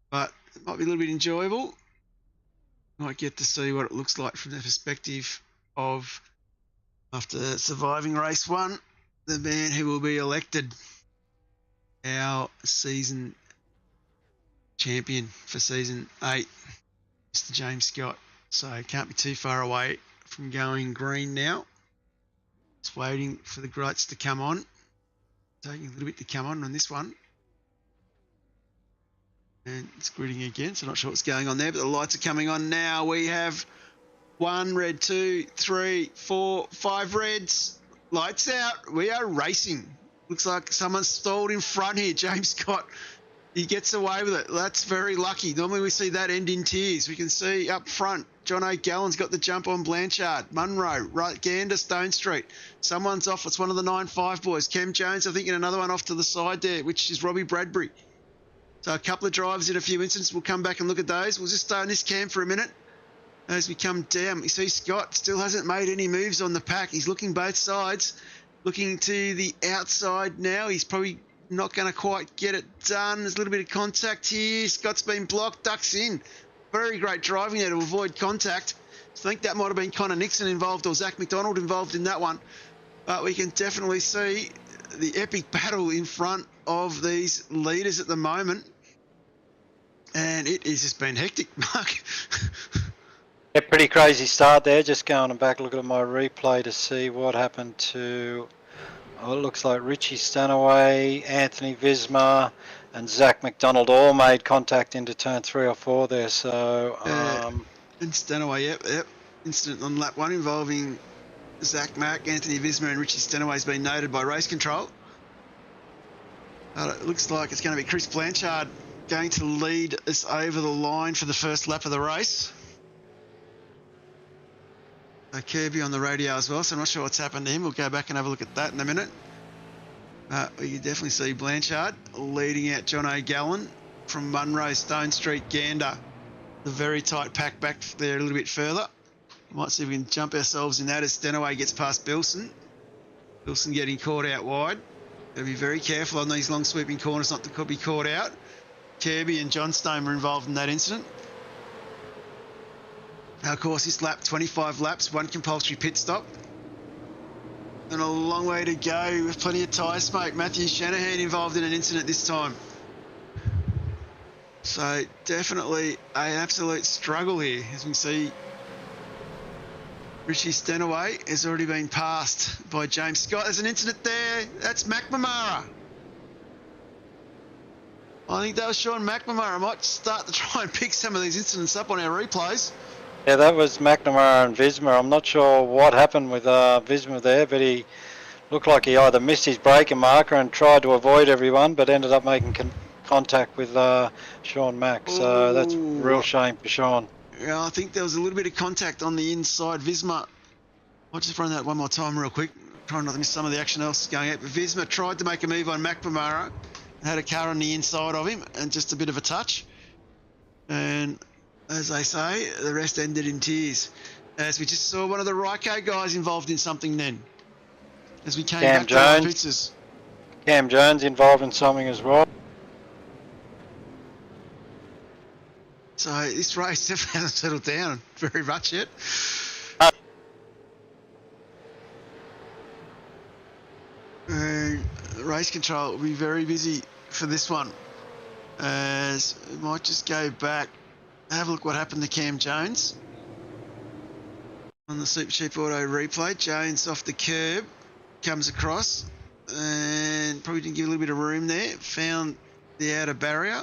but it might be a little bit enjoyable. Might get to see what it looks like from the perspective of, after surviving race 1, the man who will be elected our season champion for season 8, Mr. James Scott. So can't be too far away from going green now. Just waiting for the lights to come on. Taking a little bit to come on this one. And it's gridding again, so not sure what's going on there, but the lights are coming on now. We have 1 red, 2, 3, 4, 5 reds. Lights out. We are racing. Looks like someone's stalled in front here. James Scott, he gets away with it. That's very lucky. Normally we see that end in tears. We can see up front, John O'Gallen's got the jump on Blanchard. Munro, right, Gander, Stone Street. Someone's off. It's one of the 9.5 boys. Cam Jones, I think, and another one off to the side there, which is Robbie Bradbury. So a couple of drivers in a few instances. We'll come back and look at those. We'll just stay on this cam for a minute as we come down. You see Scott still hasn't made any moves on the pack. He's looking both sides, looking to the outside now. He's probably not going to quite get it done. There's a little bit of contact here. Scott's been blocked, ducks in. Very great driving there to avoid contact. I think that might have been Connor Nixon involved or Zach McDonald involved in that one. But we can definitely see the epic battle in front of these leaders at the moment. And it has just been hectic, Mark. Yeah, pretty crazy start there. Just going back, looking at my replay to see what happened to, it looks like Richie Stanaway, Anthony Visma, and Zach McDonald all made contact into turn 3 or 4 there. So, and Stanaway, yep. Incident on lap 1 involving Zach Mack, Anthony Visma, and Richie Stanaway has been noted by race control. It looks like it's going to be Chris Blanchard going to lead us over the line for the first lap of the race. Kirby on the radio as well, so I'm not sure what's happened to him. We'll go back and have a look at that in a minute. You can definitely see Blanchard leading out John O'Gallen from Munro, Stone Street, Gander. The very tight pack back there a little bit further. Might see if we can jump ourselves in that as Stenaway gets past Bilson. Bilson getting caught out wide. Got to be very careful on these long sweeping corners not to be caught out. Kirby and Johnstone were involved in that incident. Now, of course, this lap, 25 laps, 1 compulsory pit stop. And a long way to go with plenty of tyre smoke. Matthew Shanahan involved in an incident this time. So definitely an absolute struggle here. As we can see, Richie Stenaway has already been passed by James Scott. There's an incident there. That's McNamara. I think that was Sean McNamara. I might start to try and pick some of these incidents up on our replays. Yeah, that was McNamara and Visma. I'm not sure what happened with Visma there, but he looked like he either missed his braking marker and tried to avoid everyone, but ended up making contact with Sean Mack. So that's a real shame for Sean. Yeah, I think there was a little bit of contact on the inside. Visma, I'll just run that one more time real quick. Trying not to miss some of the action else going out. But Visma tried to make a move on McNamara. Had a car on the inside of him and just a bit of a touch. And as they say, the rest ended in tears. As we just saw one of the Ryco guys involved in something then. As we came back to the pizzas. Cam Jones involved in something as well. So this race definitely hasn't settled down very much yet. Race control will be very busy for this one. As we might just go back, have a look what happened to Cam Jones. On the Supercheap Auto replay, Jones off the curb, comes across, and probably didn't give a little bit of room there. Found the outer barrier,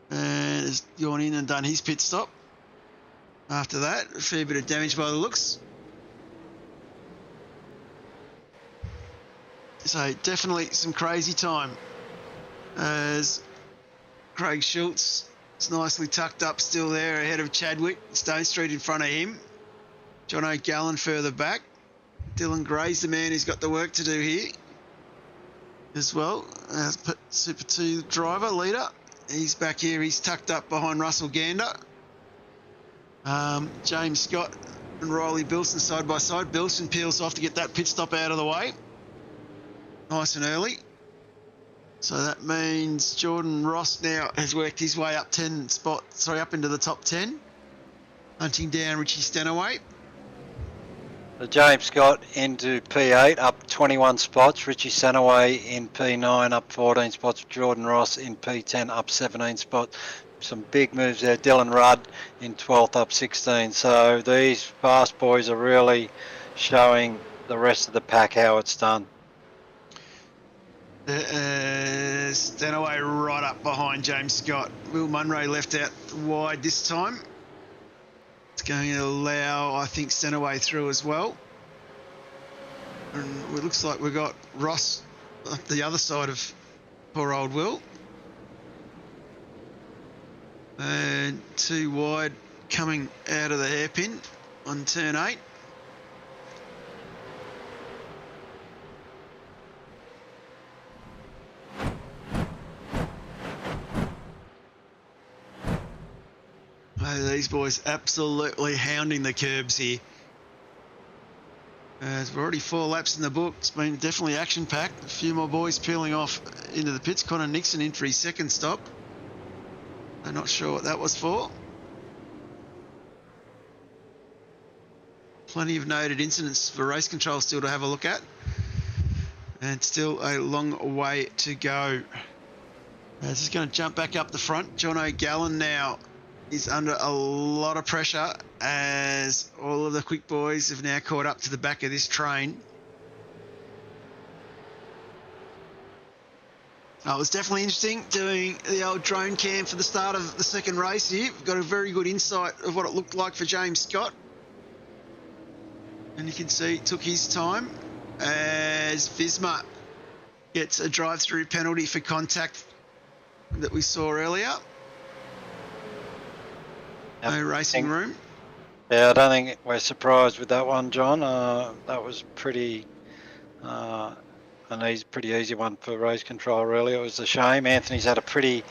and has gone in and done his pit stop. After that, a fair bit of damage by the looks. So definitely some crazy time as Craig Schultz is nicely tucked up still there ahead of Chadwick. Stone Street in front of him. John O'Gallen further back. Dylan Gray's the man who's got the work to do here as well. As Super 2 driver, leader. He's back here. He's tucked up behind Russell Gander. James Scott and Riley Bilson side by side. Bilson peels off to get that pit stop out of the way. Nice and early. So that means Jordan Ross now has worked his way up up into the top 10. Hunting down Richie Stenaway. James Scott into P8 up 21 spots. Richie Stenaway in P9 up 14 spots. Jordan Ross in P10 up 17 spots. Some big moves there. Dylan Rudd in 12th up 16. So these fast boys are really showing the rest of the pack how it's done. Stenaway right up behind James Scott. Will Munro left out wide this time. It's going to allow, I think, Stenaway through as well. And it looks like we've got Ross up the other side of poor old Will. And 2 wide coming out of the hairpin on turn 8. These boys absolutely hounding the curbs here. We're already 4 laps in the book. It's been definitely action-packed. A few more boys peeling off into the pits. Connor Nixon in for his second stop. I'm not sure what that was for. Plenty of noted incidents for race control still to have a look at. And still a long way to go. Just going to jump back up the front. John O'Gallen now is under a lot of pressure as all of the quick boys have now caught up to the back of this train. It was definitely interesting doing the old drone cam for the start of the second race here. We've got a very good insight of what it looked like for James Scott. And you can see it took his time as Visma gets a drive-through penalty for contact that we saw earlier. No racing room. Yeah, I don't think we're surprised with that one, John. That was pretty, pretty easy one for race control, really. It was a shame. Anthony's had a pretty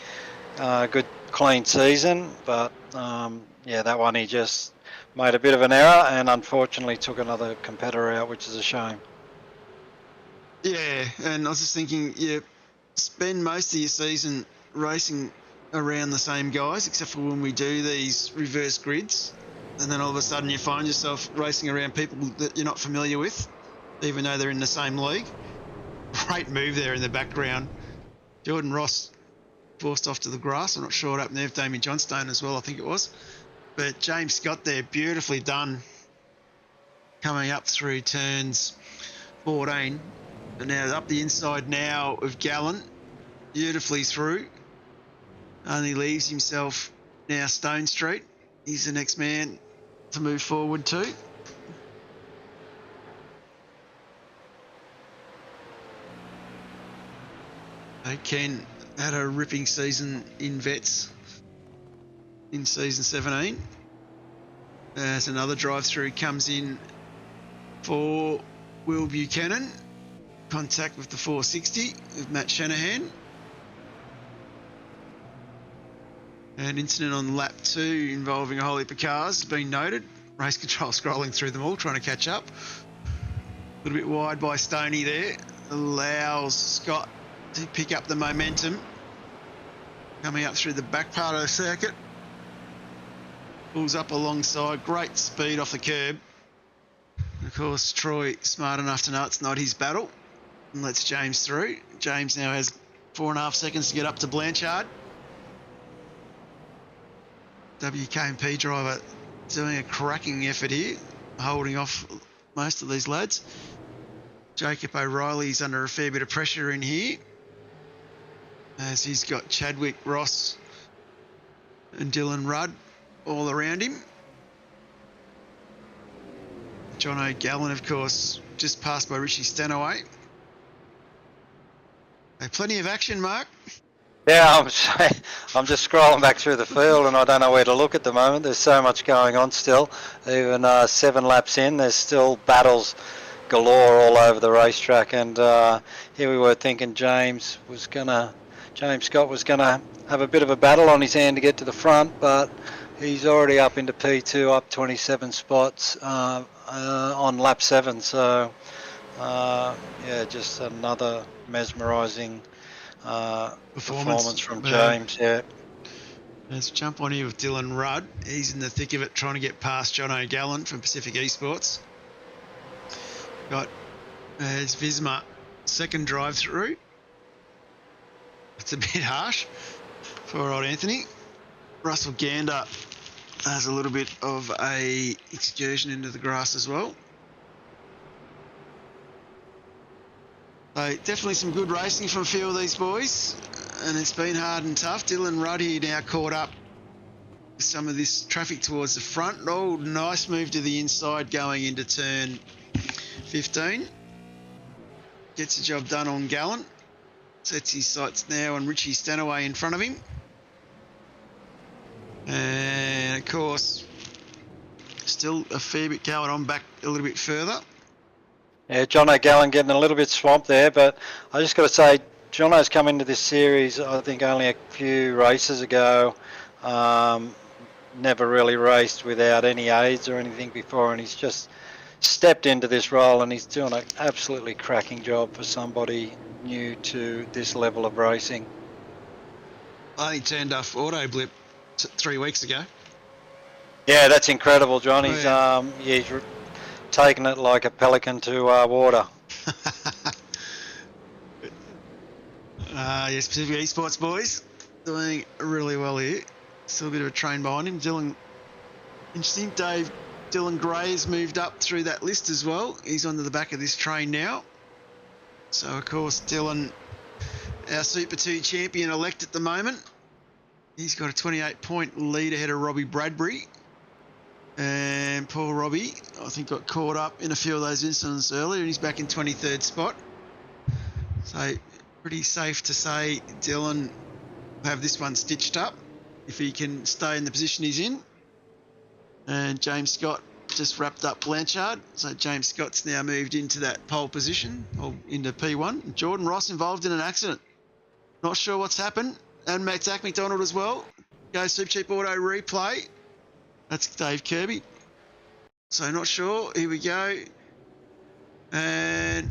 good, clean season, but yeah, that one he just made a bit of an error and unfortunately took another competitor out, which is a shame. Yeah, and I was just thinking, spend most of your season racing around the same guys, except for when we do these reverse grids, and then all of a sudden you find yourself racing around people that you're not familiar with, even though they're in the same league. Great move there in the background. Jordan Ross forced off to the grass. I'm not sure what happened there. Damien Johnstone as well, I think it was. But James Scott there, beautifully done, coming up through turns 14. And now up the inside now of Gallen, beautifully through. Only leaves himself now Stone Street. He's the next man to move forward to. Ken had a ripping season in vets in season 17. As another drive-through comes in for Will Buchanan. Contact with the 460 with Matt Shanahan. An incident on lap 2 involving a whole heap of cars has been noted. Race control scrolling through them all, trying to catch up. A little bit wide by Stoney there. Allows Scott to pick up the momentum. Coming up through the back part of the circuit. Pulls up alongside. Great speed off the curb. And of course, Troy, smart enough to know it's not his battle. And lets James through. James now has 4.5 seconds to get up to Blanchard. WK&P driver doing a cracking effort here, holding off most of these lads. Jacob O'Reilly's under a fair bit of pressure in here, as he's got Chadwick, Ross and Dylan Rudd all around him. John O'Gallen, of course, just passed by Richie Stanaway. Plenty of action, Mark. Yeah, I'm just scrolling back through the field and I don't know where to look at the moment. There's so much going on still. Even 7 laps in, there's still battles galore all over the racetrack. And here we were thinking James Scott was gonna have a bit of a battle on his hand to get to the front, but he's already up into P2, up 27 spots on lap 7. So yeah, just another mesmerising performance from James. Yeah. Let's jump on here with Dylan Rudd. He's in the thick of it, trying to get past John O'Gallen from Pacific Esports. Got his Visma second drive through. It's a bit harsh for old Anthony. Russell Gander has a little bit of a excursion into the grass as well. So definitely some good racing from a few of these boys, and it's been hard and tough. Dylan Rudd here now caught up with some of this traffic towards the front. Oh, nice move to the inside going into turn 15. Gets the job done on Gallen. Sets his sights now on Richie Stanaway in front of him. And of course, still a fair bit going on back a little bit further. Yeah, John O'Gallen getting a little bit swamped there, but I just got to say, Jono's come into this series, I think, only a few races ago. Never really raced without any aids or anything before, and he's just stepped into this role, and he's doing an absolutely cracking job for somebody new to this level of racing. I think he turned off auto blip 3 weeks ago. Yeah, that's incredible, John. He's yeah, he's taking it like a pelican to water. Yes, Pacific Esports boys doing really well here. Still a bit of a train behind him. Dylan, interesting. Dylan Gray has moved up through that list as well. He's onto the back of this train now. So, of course, Dylan, our Super 2 champion elect at the moment. He's got a 28-point lead ahead of Robbie Bradbury. And poor Robbie, I think, got caught up in a few of those incidents earlier, and he's back in 23rd spot. So, pretty safe to say Dylan will have this one stitched up if he can stay in the position he's in. And James Scott just wrapped up Blanchard. So James Scott's now moved into that pole position, or into P1. Jordan Ross involved in an accident. Not sure what's happened. And Zach McDonald as well. Go Supercheap Auto replay. That's Dave Kirby. So not sure. Here we go. And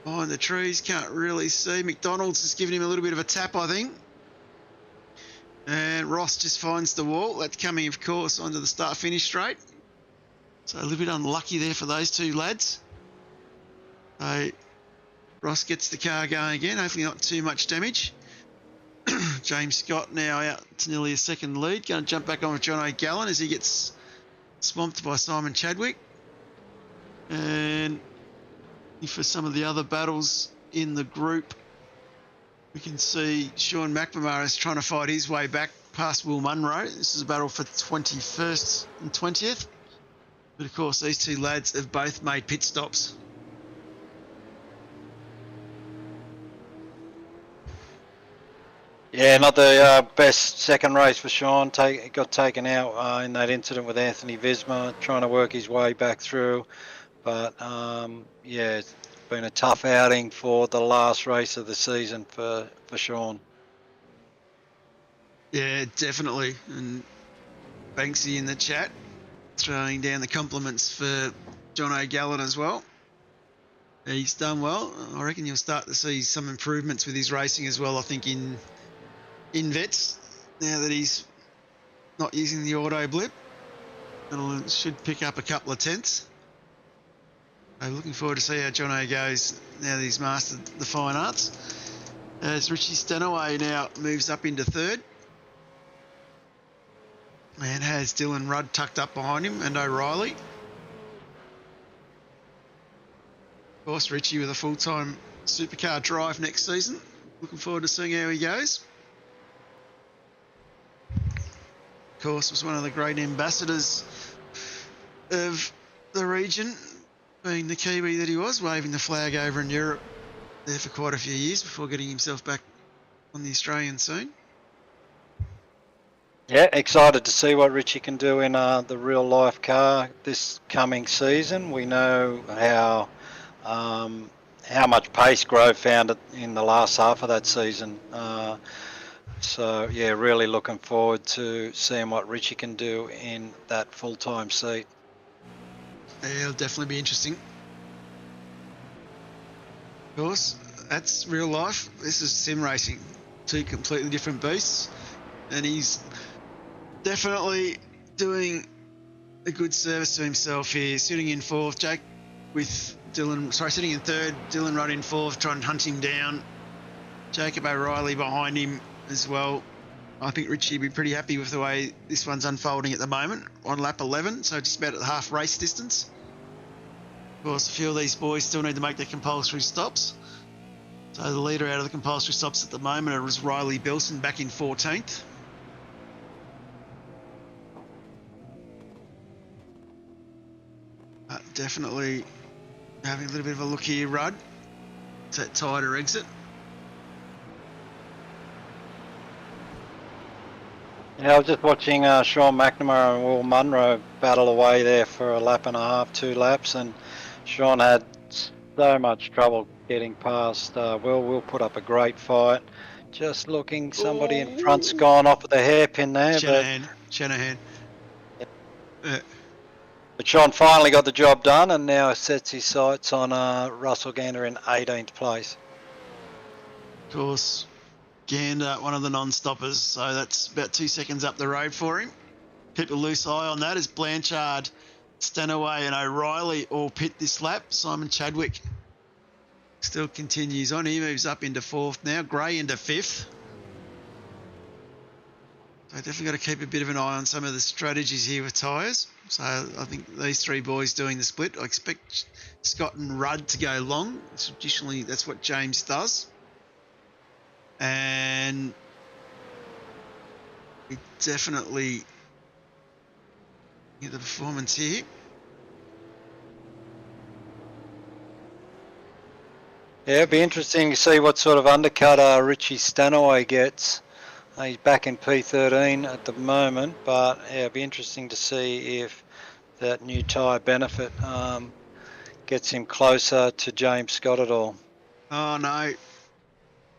behind the trees, can't really see. McDonald's just giving him a little bit of a tap, I think. And Ross just finds the wall. That's coming, of course, onto the start-finish straight. So a little bit unlucky there for those two lads. So Ross gets the car going again. Hopefully not too much damage. James Scott now out to nearly a second lead. Going to jump back on with John O'Gallen as he gets swamped by Simon Chadwick. And for some of the other battles in the group, we can see Sean McNamara is trying to fight his way back past Will Munro. This is a battle for 21st and 20th. But of course, these two lads have both made pit stops. Yeah, not the best second race for Sean. Got taken out in that incident with Anthony Visma, trying to work his way back through. But yeah, it's been a tough outing for the last race of the season for Sean. Yeah, definitely. And Banksy in the chat throwing down the compliments for John O'Gallen as well. He's done well. I reckon you'll start to see some improvements with his racing as well, I think, in vets, now that he's not using the auto blip. It should pick up a couple of tenths. I'm looking forward to see how Jono goes now that he's mastered the fine arts. As Richie Stenaway now moves up into third. And has Dylan Rudd tucked up behind him and O'Reilly. Of course, Richie with a full-time supercar drive next season. Looking forward to seeing how he goes. Of course, was one of the great ambassadors of the region, being the Kiwi that he was, waving the flag over in Europe there for quite a few years before getting himself back on the Australian scene. Yeah, excited to see what Richie can do in the real life car this coming season. We know how much pace Grove found it in the last half of that season. So yeah, really looking forward to seeing what Richie can do in that full-time seat. Yeah, it'll definitely be interesting. Of course, that's real life. This is sim racing. Two completely different beasts. And he's definitely doing a good service to himself here. Sitting in fourth, Jake with Dylan, sitting in third, Dylan Rudd in fourth, trying to hunt him down. Jacob O'Reilly behind him as well. I think Richie will be pretty happy with the way this one's unfolding at the moment on lap 11, so just about at the half race distance. Of course, a few of these boys still need to make their compulsory stops. So the leader out of the compulsory stops at the moment is Riley Bilson back in 14th. Definitely having a little bit of a look here, Rudd. It's that tighter exit. Yeah, I was just watching Sean McNamara and Will Munro battle away there for a lap and a half, 2 laps, and Sean had so much trouble getting past. Will put up a great fight. Just looking, somebody in front's gone off with a hairpin there. Shanahan. But Sean finally got the job done and now sets his sights on Russell Gander in 18th place. Of course, Gander, one of the non-stoppers, so that's about 2 seconds up the road for him. Keep a loose eye on that as Blanchard, Stanaway and O'Reilly all pit this lap. Simon Chadwick still continues on. He moves up into 4th now. Gray into 5th. So definitely got to keep a bit of an eye on some of the strategies here with tyres. So I think these 3 boys doing the split. I expect Scott and Rudd to go long. Traditionally, that's what James does. And we definitely get the performance here. Yeah, it'd be interesting to see what sort of undercut Richie Stanaway gets. He's back in P13 at the moment, but yeah, it'll be interesting to see if that new tyre benefit gets him closer to James Scott at all. Oh no,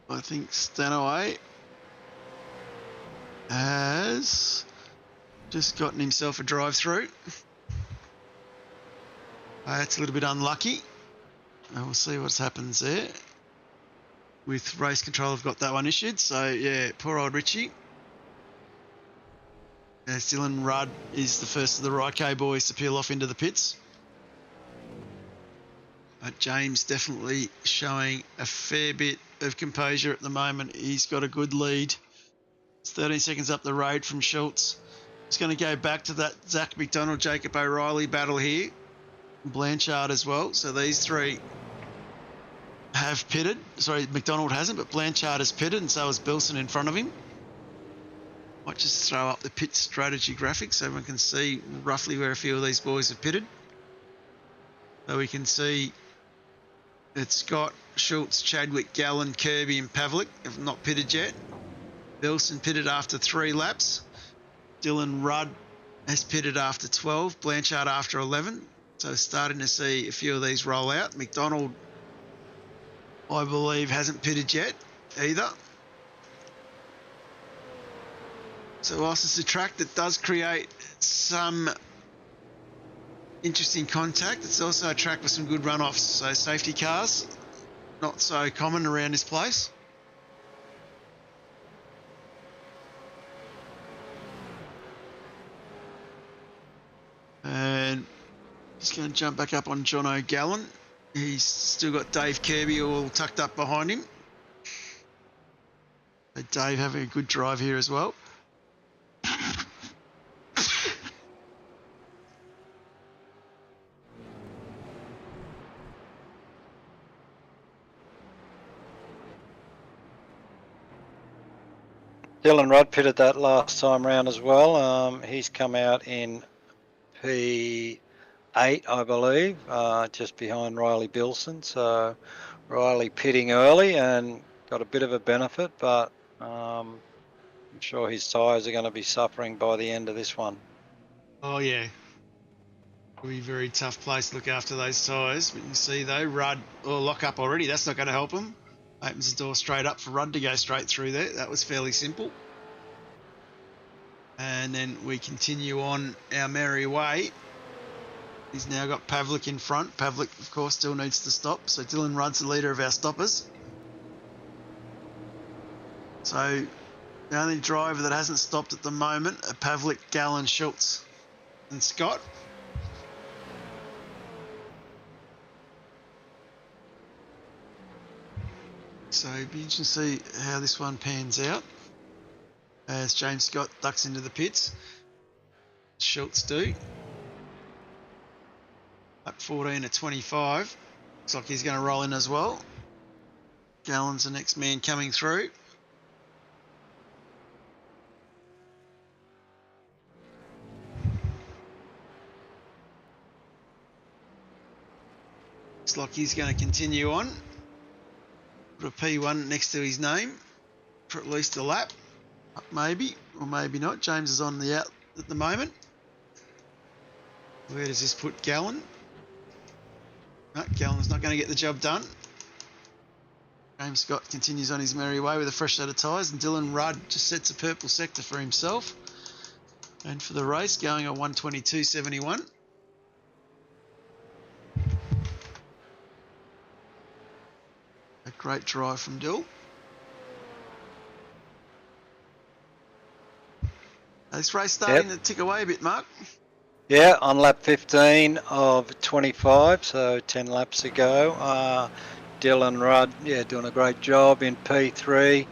I think Stanaway has just gotten himself a drive-through. That's a little bit unlucky. We'll see what happens there. With race control, I've got that one issued. So yeah, poor old Richie. Dylan Rudd is the first of the Ryco boys to peel off into the pits. But James definitely showing a fair bit of composure at the moment. He's got a good lead. It's 13 seconds up the road from Schultz. He's going to go back to that Zach McDonald, Jacob O'Reilly battle here. Blanchard as well. So these three have pitted. Sorry, McDonald hasn't, but Blanchard has pitted, and so has Bilson in front of him. Might just throw up the pit strategy graphic so everyone can see roughly where a few of these boys have pitted. So we can see that Scott, Schultz, Chadwick, Gallen, Kirby and Pavlik have not pitted yet. Bilson pitted after 3 laps. Dylan Rudd has pitted after 12. Blanchard after 11. So starting to see a few of these roll out. McDonald, I believe, hasn't pitted yet either. So whilst it's a track that does create some interesting contact, it's also a track with some good runoffs. So safety cars, not so common around this place. And just going to jump back up on John O'Gallen. He's still got Dave Kirby all tucked up behind him. So Dave having a good drive here as well. Dylan Rudd pitted that last time round as well. He's come out in P8, I believe, just behind Riley Bilson. So Riley pitting early and got a bit of a benefit, but I'm sure his tyres are going to be suffering by the end of this one. Oh yeah, it'll be a very tough place to look after those tyres. But you see though, Rudd lock up already. That's not going to help him. Opens the door straight up for Rudd to go straight through there. That was fairly simple. And then we continue on our merry way. He's now got Pavlik in front. Pavlik, of course, still needs to stop. So Dylan Rudd's the leader of our stoppers. So the only driver that hasn't stopped at the moment are Pavlik, Gallen, Schultz and Scott. So it'll be interesting to see how this one pans out as James Scott ducks into the pits. Schultz do. Up 14 to 25. Looks like he's going to roll in as well. Gallen's the next man coming through. Looks like he's going to continue on. Put a P1 next to his name for at least a lap. Maybe, or maybe not. James is on the out at the moment. Where does this put Gallen? No, Gallen's not going to get the job done. James Scott continues on his merry way with a fresh set of tyres, and Dylan Rudd just sets a purple sector for himself. And for the race, going on 122.71. A great drive from Dill. This race starting to tick away a bit, Mark. Yeah, on lap 15 of 25, so 10 laps to go. Dylan Rudd, yeah, doing a great job in P3.